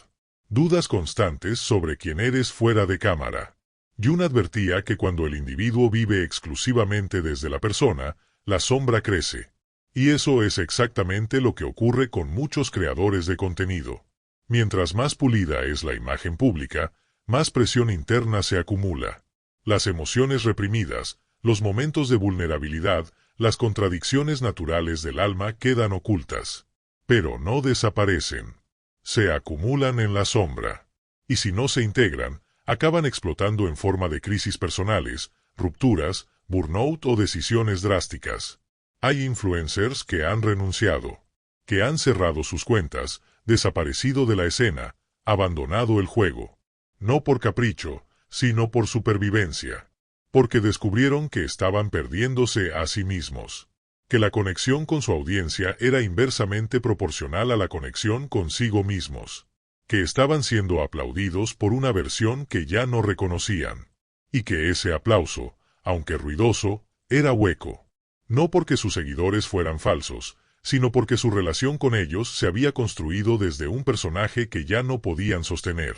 Dudas constantes sobre quién eres fuera de cámara. Jung advertía que cuando el individuo vive exclusivamente desde la persona, la sombra crece. Y eso es exactamente lo que ocurre con muchos creadores de contenido. Mientras más pulida es la imagen pública, más presión interna se acumula. Las emociones reprimidas, los momentos de vulnerabilidad, las contradicciones naturales del alma quedan ocultas. Pero no desaparecen. Se acumulan en la sombra. Y si no se integran, acaban explotando en forma de crisis personales, rupturas, burnout o decisiones drásticas. Hay influencers que han renunciado, que han cerrado sus cuentas, desaparecido de la escena, abandonado el juego. No por capricho, sino por supervivencia. Porque descubrieron que estaban perdiéndose a sí mismos. Que la conexión con su audiencia era inversamente proporcional a la conexión consigo mismos. Que estaban siendo aplaudidos por una versión que ya no reconocían. Y que ese aplauso, aunque ruidoso, era hueco. No porque sus seguidores fueran falsos, sino porque su relación con ellos se había construido desde un personaje que ya no podían sostener.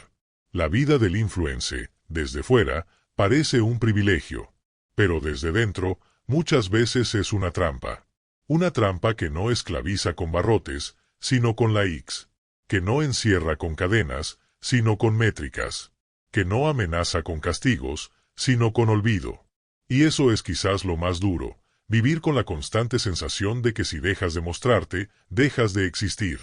La vida del influencer, desde fuera, parece un privilegio. Pero desde dentro, muchas veces es una trampa. Una trampa que no esclaviza con barrotes, sino con likes. Que no encierra con cadenas, sino con métricas. Que no amenaza con castigos, sino con olvido. Y eso es quizás lo más duro. Vivir con la constante sensación de que si dejas de mostrarte, dejas de existir.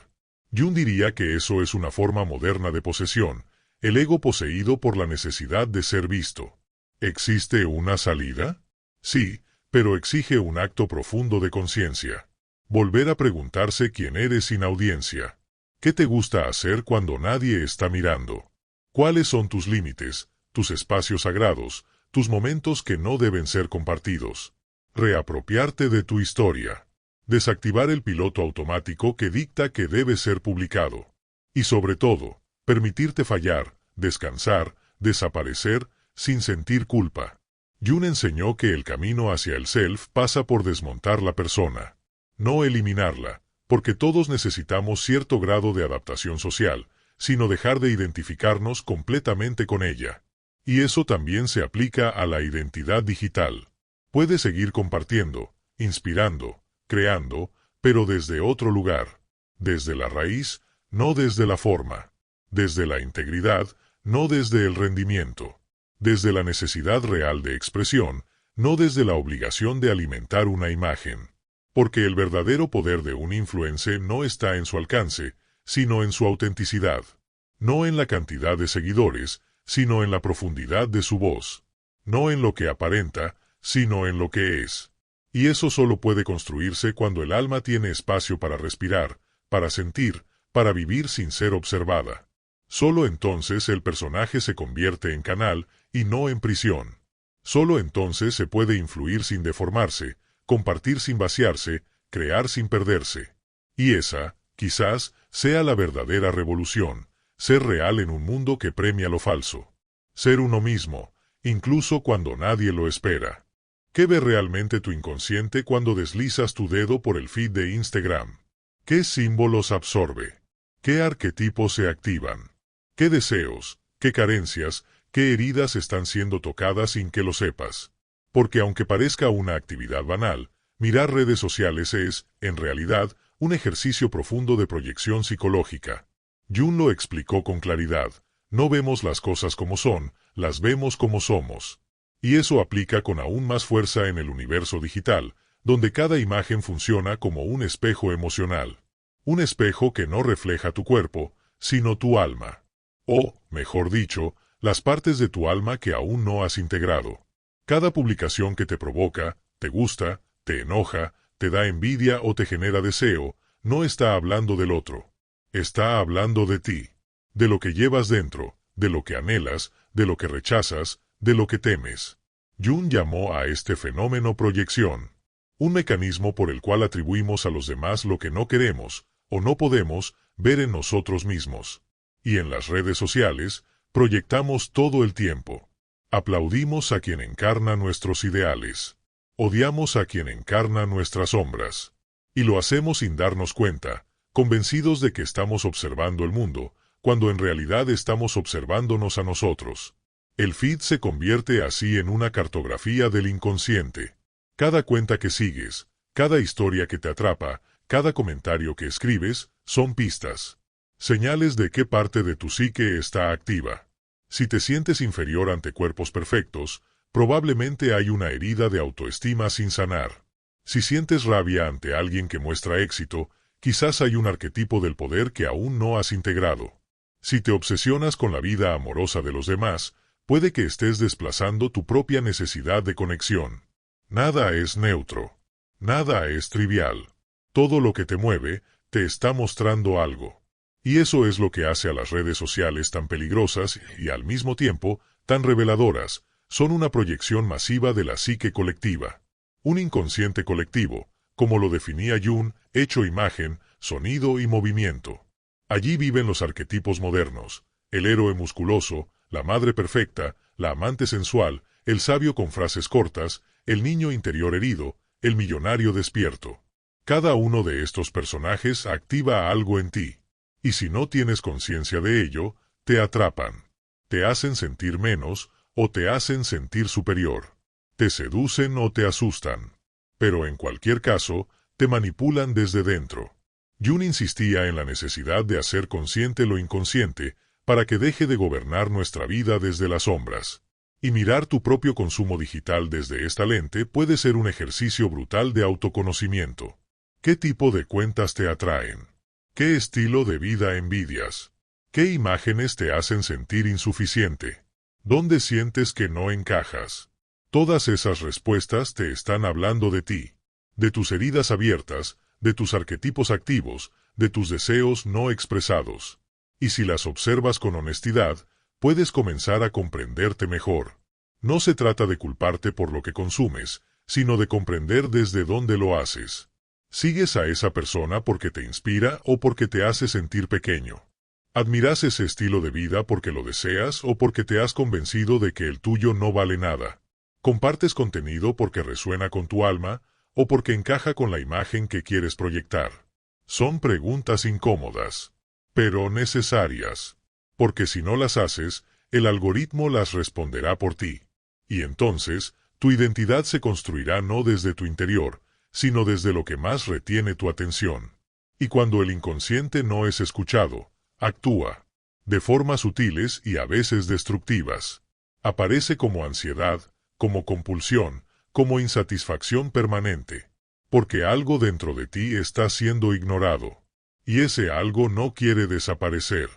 Jung diría que eso es una forma moderna de posesión, el ego poseído por la necesidad de ser visto. ¿Existe una salida? Sí, pero exige un acto profundo de conciencia. Volver a preguntarse quién eres sin audiencia. ¿Qué te gusta hacer cuando nadie está mirando? ¿Cuáles son tus límites, tus espacios sagrados, tus momentos que no deben ser compartidos? Reapropiarte de tu historia. Desactivar el piloto automático que dicta que debe ser publicado. Y sobre todo, permitirte fallar, descansar, desaparecer, sin sentir culpa. Jung enseñó que el camino hacia el self pasa por desmontar la persona, no eliminarla, porque todos necesitamos cierto grado de adaptación social, sino dejar de identificarnos completamente con ella. Y eso también se aplica a la identidad digital. Puedes seguir compartiendo, inspirando, creando, pero desde otro lugar. Desde la raíz, no desde la forma. Desde la integridad, no desde el rendimiento. Desde la necesidad real de expresión, no desde la obligación de alimentar una imagen. Porque el verdadero poder de un influencer no está en su alcance, sino en su autenticidad. No en la cantidad de seguidores, sino en la profundidad de su voz. No en lo que aparenta, sino en lo que es. Y eso solo puede construirse cuando el alma tiene espacio para respirar, para sentir, para vivir sin ser observada. Solo entonces el personaje se convierte en canal y no en prisión. Solo entonces se puede influir sin deformarse, compartir sin vaciarse, crear sin perderse. Y esa, quizás, sea la verdadera revolución, ser real en un mundo que premia lo falso. Ser uno mismo, incluso cuando nadie lo espera. ¿Qué ve realmente tu inconsciente cuando deslizas tu dedo por el feed de Instagram? ¿Qué símbolos absorbe? ¿Qué arquetipos se activan? ¿Qué deseos, qué carencias, qué heridas están siendo tocadas sin que lo sepas? Porque aunque parezca una actividad banal, mirar redes sociales es, en realidad, un ejercicio profundo de proyección psicológica. Jung lo explicó con claridad. No vemos las cosas como son, las vemos como somos. Y eso aplica con aún más fuerza en el universo digital, donde cada imagen funciona como un espejo emocional. Un espejo que no refleja tu cuerpo, sino tu alma. O, mejor dicho, las partes de tu alma que aún no has integrado. Cada publicación que te provoca, te gusta, te enoja, te da envidia o te genera deseo, no está hablando del otro. Está hablando de ti. De lo que llevas dentro, de lo que anhelas, de lo que rechazas, de lo que temes. Jung llamó a este fenómeno proyección. Un mecanismo por el cual atribuimos a los demás lo que no queremos, o no podemos, ver en nosotros mismos. Y en las redes sociales, proyectamos todo el tiempo. Aplaudimos a quien encarna nuestros ideales. Odiamos a quien encarna nuestras sombras. Y lo hacemos sin darnos cuenta, convencidos de que estamos observando el mundo, cuando en realidad estamos observándonos a nosotros. El feed se convierte así en una cartografía del inconsciente. Cada cuenta que sigues, cada historia que te atrapa, cada comentario que escribes, son pistas. Señales de qué parte de tu psique está activa. Si te sientes inferior ante cuerpos perfectos, probablemente hay una herida de autoestima sin sanar. Si sientes rabia ante alguien que muestra éxito, quizás hay un arquetipo del poder que aún no has integrado. Si te obsesionas con la vida amorosa de los demás, puede que estés desplazando tu propia necesidad de conexión. Nada es neutro. Nada es trivial. Todo lo que te mueve, te está mostrando algo. Y eso es lo que hace a las redes sociales tan peligrosas y, al mismo tiempo, tan reveladoras. Son una proyección masiva de la psique colectiva. Un inconsciente colectivo, como lo definía Jung, hecho imagen, sonido y movimiento. Allí viven los arquetipos modernos, el héroe musculoso, la madre perfecta, la amante sensual, el sabio con frases cortas, el niño interior herido, el millonario despierto. Cada uno de estos personajes activa algo en ti. Y si no tienes conciencia de ello, te atrapan. Te hacen sentir menos, o te hacen sentir superior. Te seducen o te asustan. Pero en cualquier caso, te manipulan desde dentro. Jung insistía en la necesidad de hacer consciente lo inconsciente, para que deje de gobernar nuestra vida desde las sombras. Y mirar tu propio consumo digital desde esta lente puede ser un ejercicio brutal de autoconocimiento. ¿Qué tipo de cuentas te atraen? ¿Qué estilo de vida envidias? ¿Qué imágenes te hacen sentir insuficiente? ¿Dónde sientes que no encajas? Todas esas respuestas te están hablando de ti, de tus heridas abiertas, de tus arquetipos activos, de tus deseos no expresados. Y si las observas con honestidad, puedes comenzar a comprenderte mejor. No se trata de culparte por lo que consumes, sino de comprender desde dónde lo haces. ¿Sigues a esa persona porque te inspira o porque te hace sentir pequeño? ¿Admiras ese estilo de vida porque lo deseas o porque te has convencido de que el tuyo no vale nada? ¿Compartes contenido porque resuena con tu alma o porque encaja con la imagen que quieres proyectar? Son preguntas incómodas, pero necesarias, porque si no las haces, el algoritmo las responderá por ti. Y entonces, tu identidad se construirá no desde tu interior, sino desde lo que más retiene tu atención. Y cuando el inconsciente no es escuchado, actúa, de formas sutiles y a veces destructivas. Aparece como ansiedad, como compulsión, como insatisfacción permanente, porque algo dentro de ti está siendo ignorado. Y ese algo no quiere desaparecer.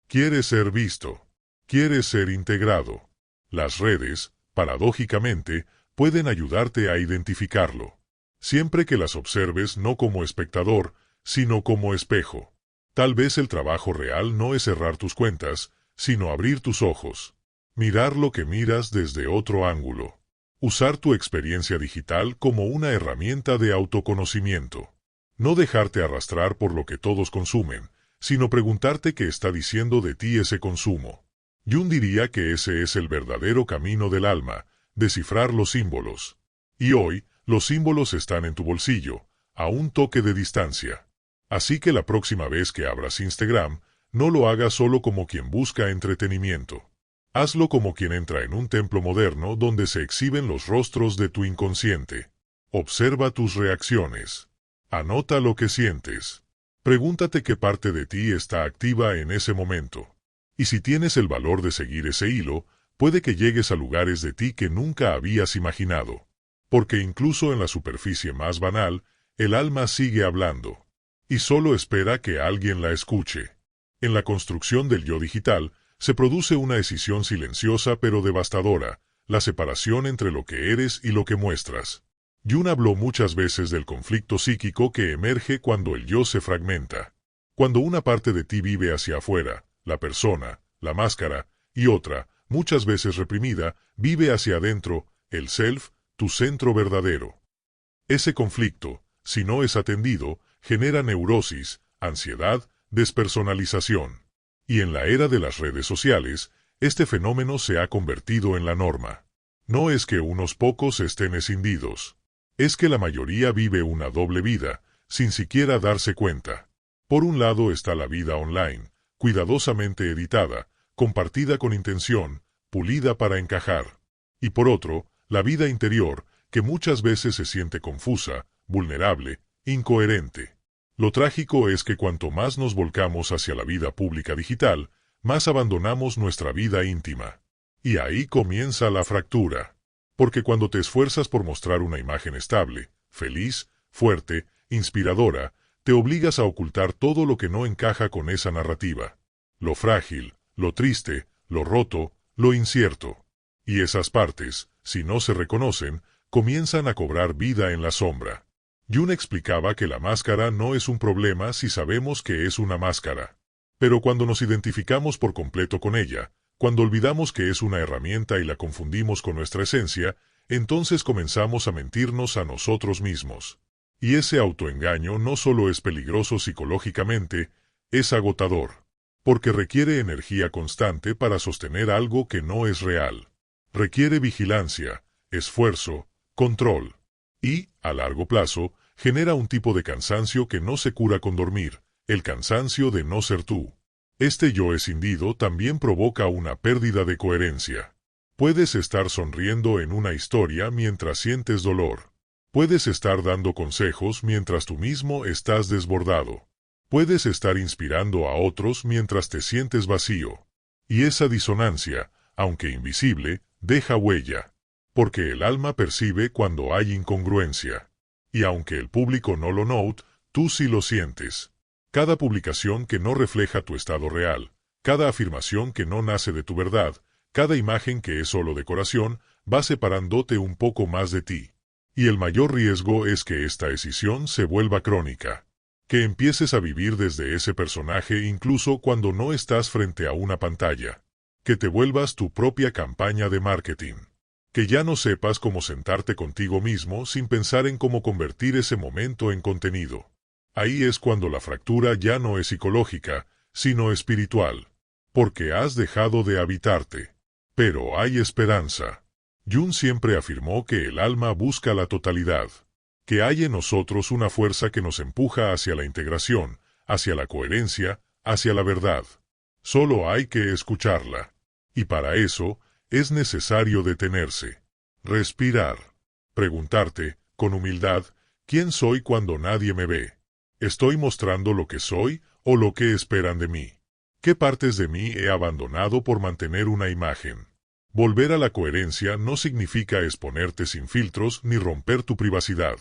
Quiere ser visto. Quiere ser integrado. Las redes, paradójicamente, pueden ayudarte a identificarlo. Siempre que las observes no como espectador, sino como espejo. Tal vez el trabajo real no es cerrar tus cuentas, sino abrir tus ojos. Mirar lo que miras desde otro ángulo. Usar tu experiencia digital como una herramienta de autoconocimiento. No dejarte arrastrar por lo que todos consumen, sino preguntarte qué está diciendo de ti ese consumo. Jung diría que ese es el verdadero camino del alma, descifrar los símbolos. Y hoy, los símbolos están en tu bolsillo, a un toque de distancia. Así que la próxima vez que abras Instagram, no lo hagas solo como quien busca entretenimiento. Hazlo como quien entra en un templo moderno donde se exhiben los rostros de tu inconsciente. Observa tus reacciones. Anota lo que sientes. Pregúntate qué parte de ti está activa en ese momento. Y si tienes el valor de seguir ese hilo, puede que llegues a lugares de ti que nunca habías imaginado. Porque incluso en la superficie más banal, el alma sigue hablando. Y solo espera que alguien la escuche. En la construcción del yo digital, se produce una escisión silenciosa pero devastadora, la separación entre lo que eres y lo que muestras. Jung habló muchas veces del conflicto psíquico que emerge cuando el yo se fragmenta. Cuando una parte de ti vive hacia afuera, la persona, la máscara, y otra, muchas veces reprimida, vive hacia adentro, el self, tu centro verdadero. Ese conflicto, si no es atendido, genera neurosis, ansiedad, despersonalización. Y en la era de las redes sociales, este fenómeno se ha convertido en la norma. No es que unos pocos estén escindidos. Es que la mayoría vive una doble vida, sin siquiera darse cuenta. Por un lado está la vida online, cuidadosamente editada, compartida con intención, pulida para encajar. Y por otro, la vida interior, que muchas veces se siente confusa, vulnerable, incoherente. Lo trágico es que cuanto más nos volcamos hacia la vida pública digital, más abandonamos nuestra vida íntima. Y ahí comienza la fractura. Porque cuando te esfuerzas por mostrar una imagen estable, feliz, fuerte, inspiradora, te obligas a ocultar todo lo que no encaja con esa narrativa. Lo frágil, lo triste, lo roto, lo incierto. Y esas partes, si no se reconocen, comienzan a cobrar vida en la sombra. Jung explicaba que la máscara no es un problema si sabemos que es una máscara. Pero cuando nos identificamos por completo con ella, cuando olvidamos que es una herramienta y la confundimos con nuestra esencia, entonces comenzamos a mentirnos a nosotros mismos. Y ese autoengaño no solo es peligroso psicológicamente, es agotador. Porque requiere energía constante para sostener algo que no es real. Requiere vigilancia, esfuerzo, control. Y, a largo plazo, genera un tipo de cansancio que no se cura con dormir, el cansancio de no ser tú. Este yo escindido también provoca una pérdida de coherencia. Puedes estar sonriendo en una historia mientras sientes dolor. Puedes estar dando consejos mientras tú mismo estás desbordado. Puedes estar inspirando a otros mientras te sientes vacío. Y esa disonancia, aunque invisible, deja huella. Porque el alma percibe cuando hay incongruencia. Y aunque el público no lo note, tú sí lo sientes. Cada publicación que no refleja tu estado real, cada afirmación que no nace de tu verdad, cada imagen que es solo decoración, va separándote un poco más de ti. Y el mayor riesgo es que esta escisión se vuelva crónica. Que empieces a vivir desde ese personaje incluso cuando no estás frente a una pantalla. Que te vuelvas tu propia campaña de marketing. Que ya no sepas cómo sentarte contigo mismo sin pensar en cómo convertir ese momento en contenido. Ahí es cuando la fractura ya no es psicológica, sino espiritual. Porque has dejado de habitarte. Pero hay esperanza. Jung siempre afirmó que el alma busca la totalidad. Que hay en nosotros una fuerza que nos empuja hacia la integración, hacia la coherencia, hacia la verdad. Solo hay que escucharla. Y para eso, es necesario detenerse. Respirar. Preguntarte, con humildad, ¿quién soy cuando nadie me ve? ¿Estoy mostrando lo que soy o lo que esperan de mí? ¿Qué partes de mí he abandonado por mantener una imagen? Volver a la coherencia no significa exponerte sin filtros ni romper tu privacidad.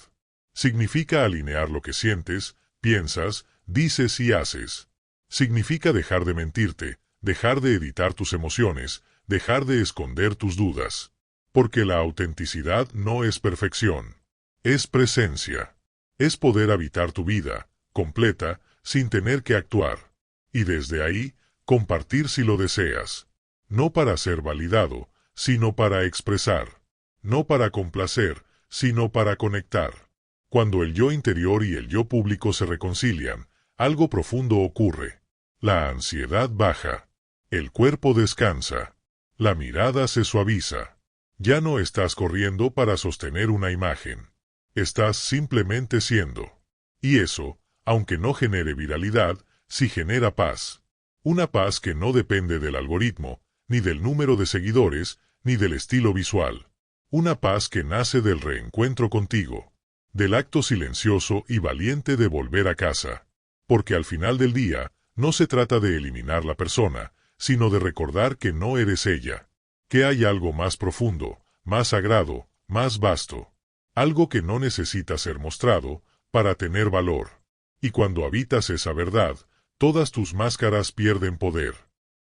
Significa alinear lo que sientes, piensas, dices y haces. Significa dejar de mentirte, dejar de editar tus emociones, dejar de esconder tus dudas. Porque la autenticidad no es perfección. Es presencia. Es poder habitar tu vida, completa, sin tener que actuar. Y desde ahí, compartir si lo deseas. No para ser validado, sino para expresar. No para complacer, sino para conectar. Cuando el yo interior y el yo público se reconcilian, algo profundo ocurre. La ansiedad baja. El cuerpo descansa. La mirada se suaviza. Ya no estás corriendo para sostener una imagen. Estás simplemente siendo. Y eso, aunque no genere viralidad, sí genera paz. Una paz que no depende del algoritmo, ni del número de seguidores, ni del estilo visual. Una paz que nace del reencuentro contigo. Del acto silencioso y valiente de volver a casa. Porque al final del día, no se trata de eliminar la persona, sino de recordar que no eres ella. Que hay algo más profundo, más sagrado, más vasto. Algo que no necesita ser mostrado, para tener valor. Y cuando habitas esa verdad, todas tus máscaras pierden poder.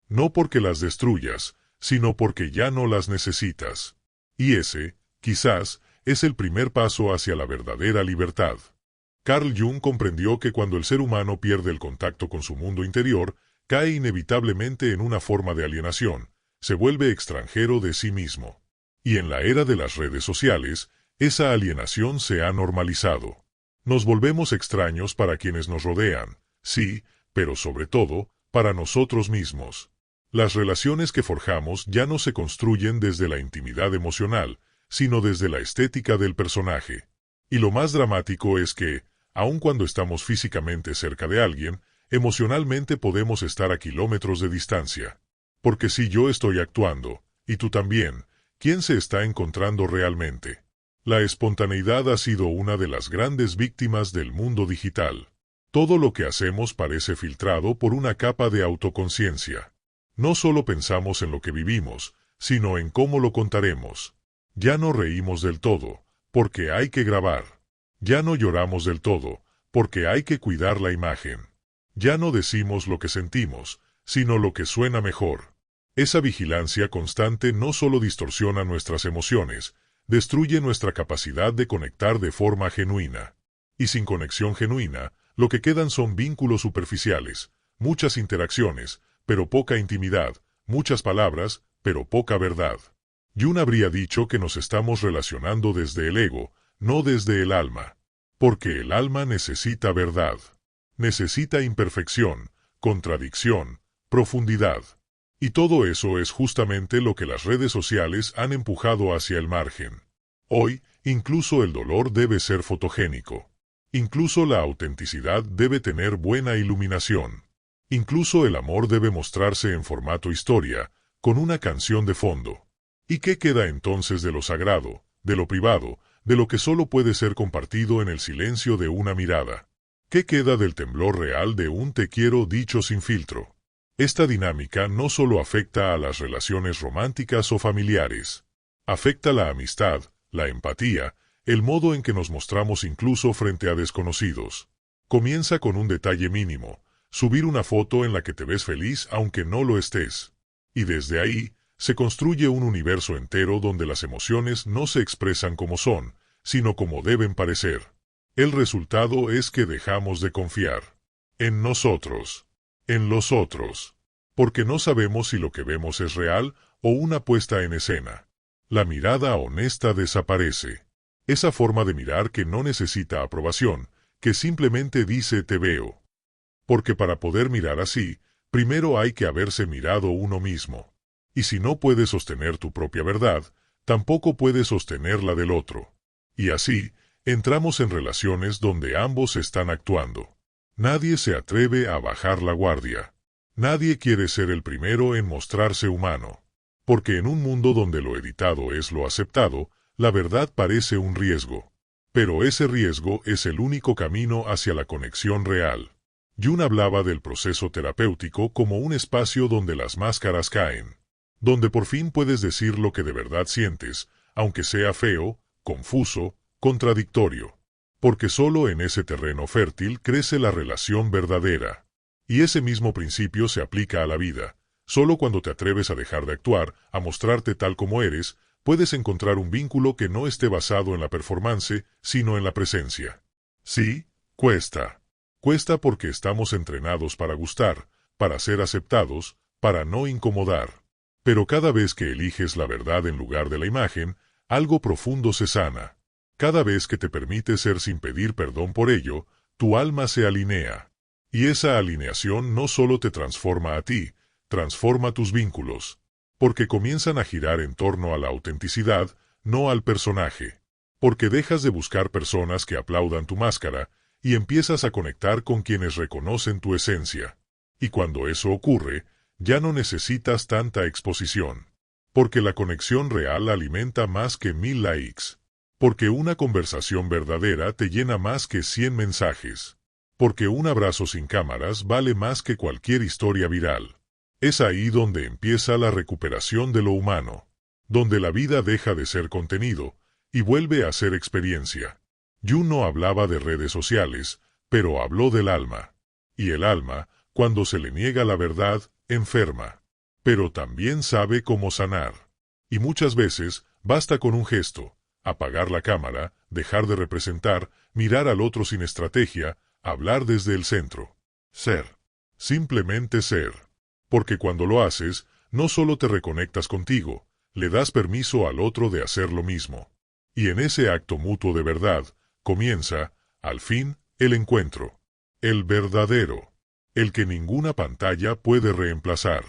No porque las destruyas, sino porque ya no las necesitas. Y ese, quizás, es el primer paso hacia la verdadera libertad. Carl Jung comprendió que cuando el ser humano pierde el contacto con su mundo interior, cae inevitablemente en una forma de alienación, se vuelve extranjero de sí mismo. Y en la era de las redes sociales, esa alienación se ha normalizado. Nos volvemos extraños para quienes nos rodean, sí, pero sobre todo, para nosotros mismos. Las relaciones que forjamos ya no se construyen desde la intimidad emocional, sino desde la estética del personaje. Y lo más dramático es que, aun cuando estamos físicamente cerca de alguien, emocionalmente podemos estar a kilómetros de distancia. Porque si yo estoy actuando, y tú también, ¿quién se está encontrando realmente? La espontaneidad ha sido una de las grandes víctimas del mundo digital. Todo lo que hacemos parece filtrado por una capa de autoconciencia. No solo pensamos en lo que vivimos, sino en cómo lo contaremos. Ya no reímos del todo, porque hay que grabar. Ya no lloramos del todo, porque hay que cuidar la imagen. Ya no decimos lo que sentimos, sino lo que suena mejor. Esa vigilancia constante no solo distorsiona nuestras emociones, destruye nuestra capacidad de conectar de forma genuina. Y sin conexión genuina, lo que quedan son vínculos superficiales, muchas interacciones, pero poca intimidad, muchas palabras, pero poca verdad. Jung habría dicho que nos estamos relacionando desde el ego, no desde el alma. Porque el alma necesita verdad. Necesita imperfección, contradicción, profundidad. Y todo eso es justamente lo que las redes sociales han empujado hacia el margen. Hoy, incluso el dolor debe ser fotogénico. Incluso la autenticidad debe tener buena iluminación. Incluso el amor debe mostrarse en formato historia, con una canción de fondo. ¿Y qué queda entonces de lo sagrado, de lo privado, de lo que solo puede ser compartido en el silencio de una mirada? ¿Qué queda del temblor real de un te quiero dicho sin filtro? Esta dinámica no solo afecta a las relaciones románticas o familiares. Afecta la amistad, la empatía, el modo en que nos mostramos incluso frente a desconocidos. Comienza con un detalle mínimo, subir una foto en la que te ves feliz aunque no lo estés. Y desde ahí, se construye un universo entero donde las emociones no se expresan como son, sino como deben parecer. El resultado es que dejamos de confiar en nosotros, en los otros, porque no sabemos si lo que vemos es real o una puesta en escena. La mirada honesta desaparece. Esa forma de mirar que no necesita aprobación, que simplemente dice te veo. Porque para poder mirar así, primero hay que haberse mirado uno mismo. Y si no puedes sostener tu propia verdad, tampoco puedes sostener la del otro. Y así, entramos en relaciones donde ambos están actuando. Nadie se atreve a bajar la guardia. Nadie quiere ser el primero en mostrarse humano. Porque en un mundo donde lo editado es lo aceptado, la verdad parece un riesgo. Pero ese riesgo es el único camino hacia la conexión real. Jung hablaba del proceso terapéutico como un espacio donde las máscaras caen. Donde por fin puedes decir lo que de verdad sientes, aunque sea feo, confuso, contradictorio. Porque solo en ese terreno fértil crece la relación verdadera. Y ese mismo principio se aplica a la vida. Solo cuando te atreves a dejar de actuar, a mostrarte tal como eres, puedes encontrar un vínculo que no esté basado en la performance, sino en la presencia. Sí, cuesta. Cuesta porque estamos entrenados para gustar, para ser aceptados, para no incomodar. Pero cada vez que eliges la verdad en lugar de la imagen, algo profundo se sana. Cada vez que te permites ser sin pedir perdón por ello, tu alma se alinea. Y esa alineación no solo te transforma a ti, transforma tus vínculos. Porque comienzan a girar en torno a la autenticidad, no al personaje. Porque dejas de buscar personas que aplaudan tu máscara, y empiezas a conectar con quienes reconocen tu esencia. Y cuando eso ocurre, ya no necesitas tanta exposición. Porque la conexión real alimenta más que 1000 likes. Porque una conversación verdadera te llena más que 100 mensajes. Porque un abrazo sin cámaras vale más que cualquier historia viral. Es ahí donde empieza la recuperación de lo humano. Donde la vida deja de ser contenido, y vuelve a ser experiencia. Jung no hablaba de redes sociales, pero habló del alma. Y el alma, cuando se le niega la verdad, enferma. Pero también sabe cómo sanar. Y muchas veces, basta con un gesto, apagar la cámara, dejar de representar, mirar al otro sin estrategia, hablar desde el centro. Ser. Simplemente ser. Porque cuando lo haces, no solo te reconectas contigo, le das permiso al otro de hacer lo mismo. Y en ese acto mutuo de verdad, comienza, al fin, el encuentro. El verdadero. El que ninguna pantalla puede reemplazar.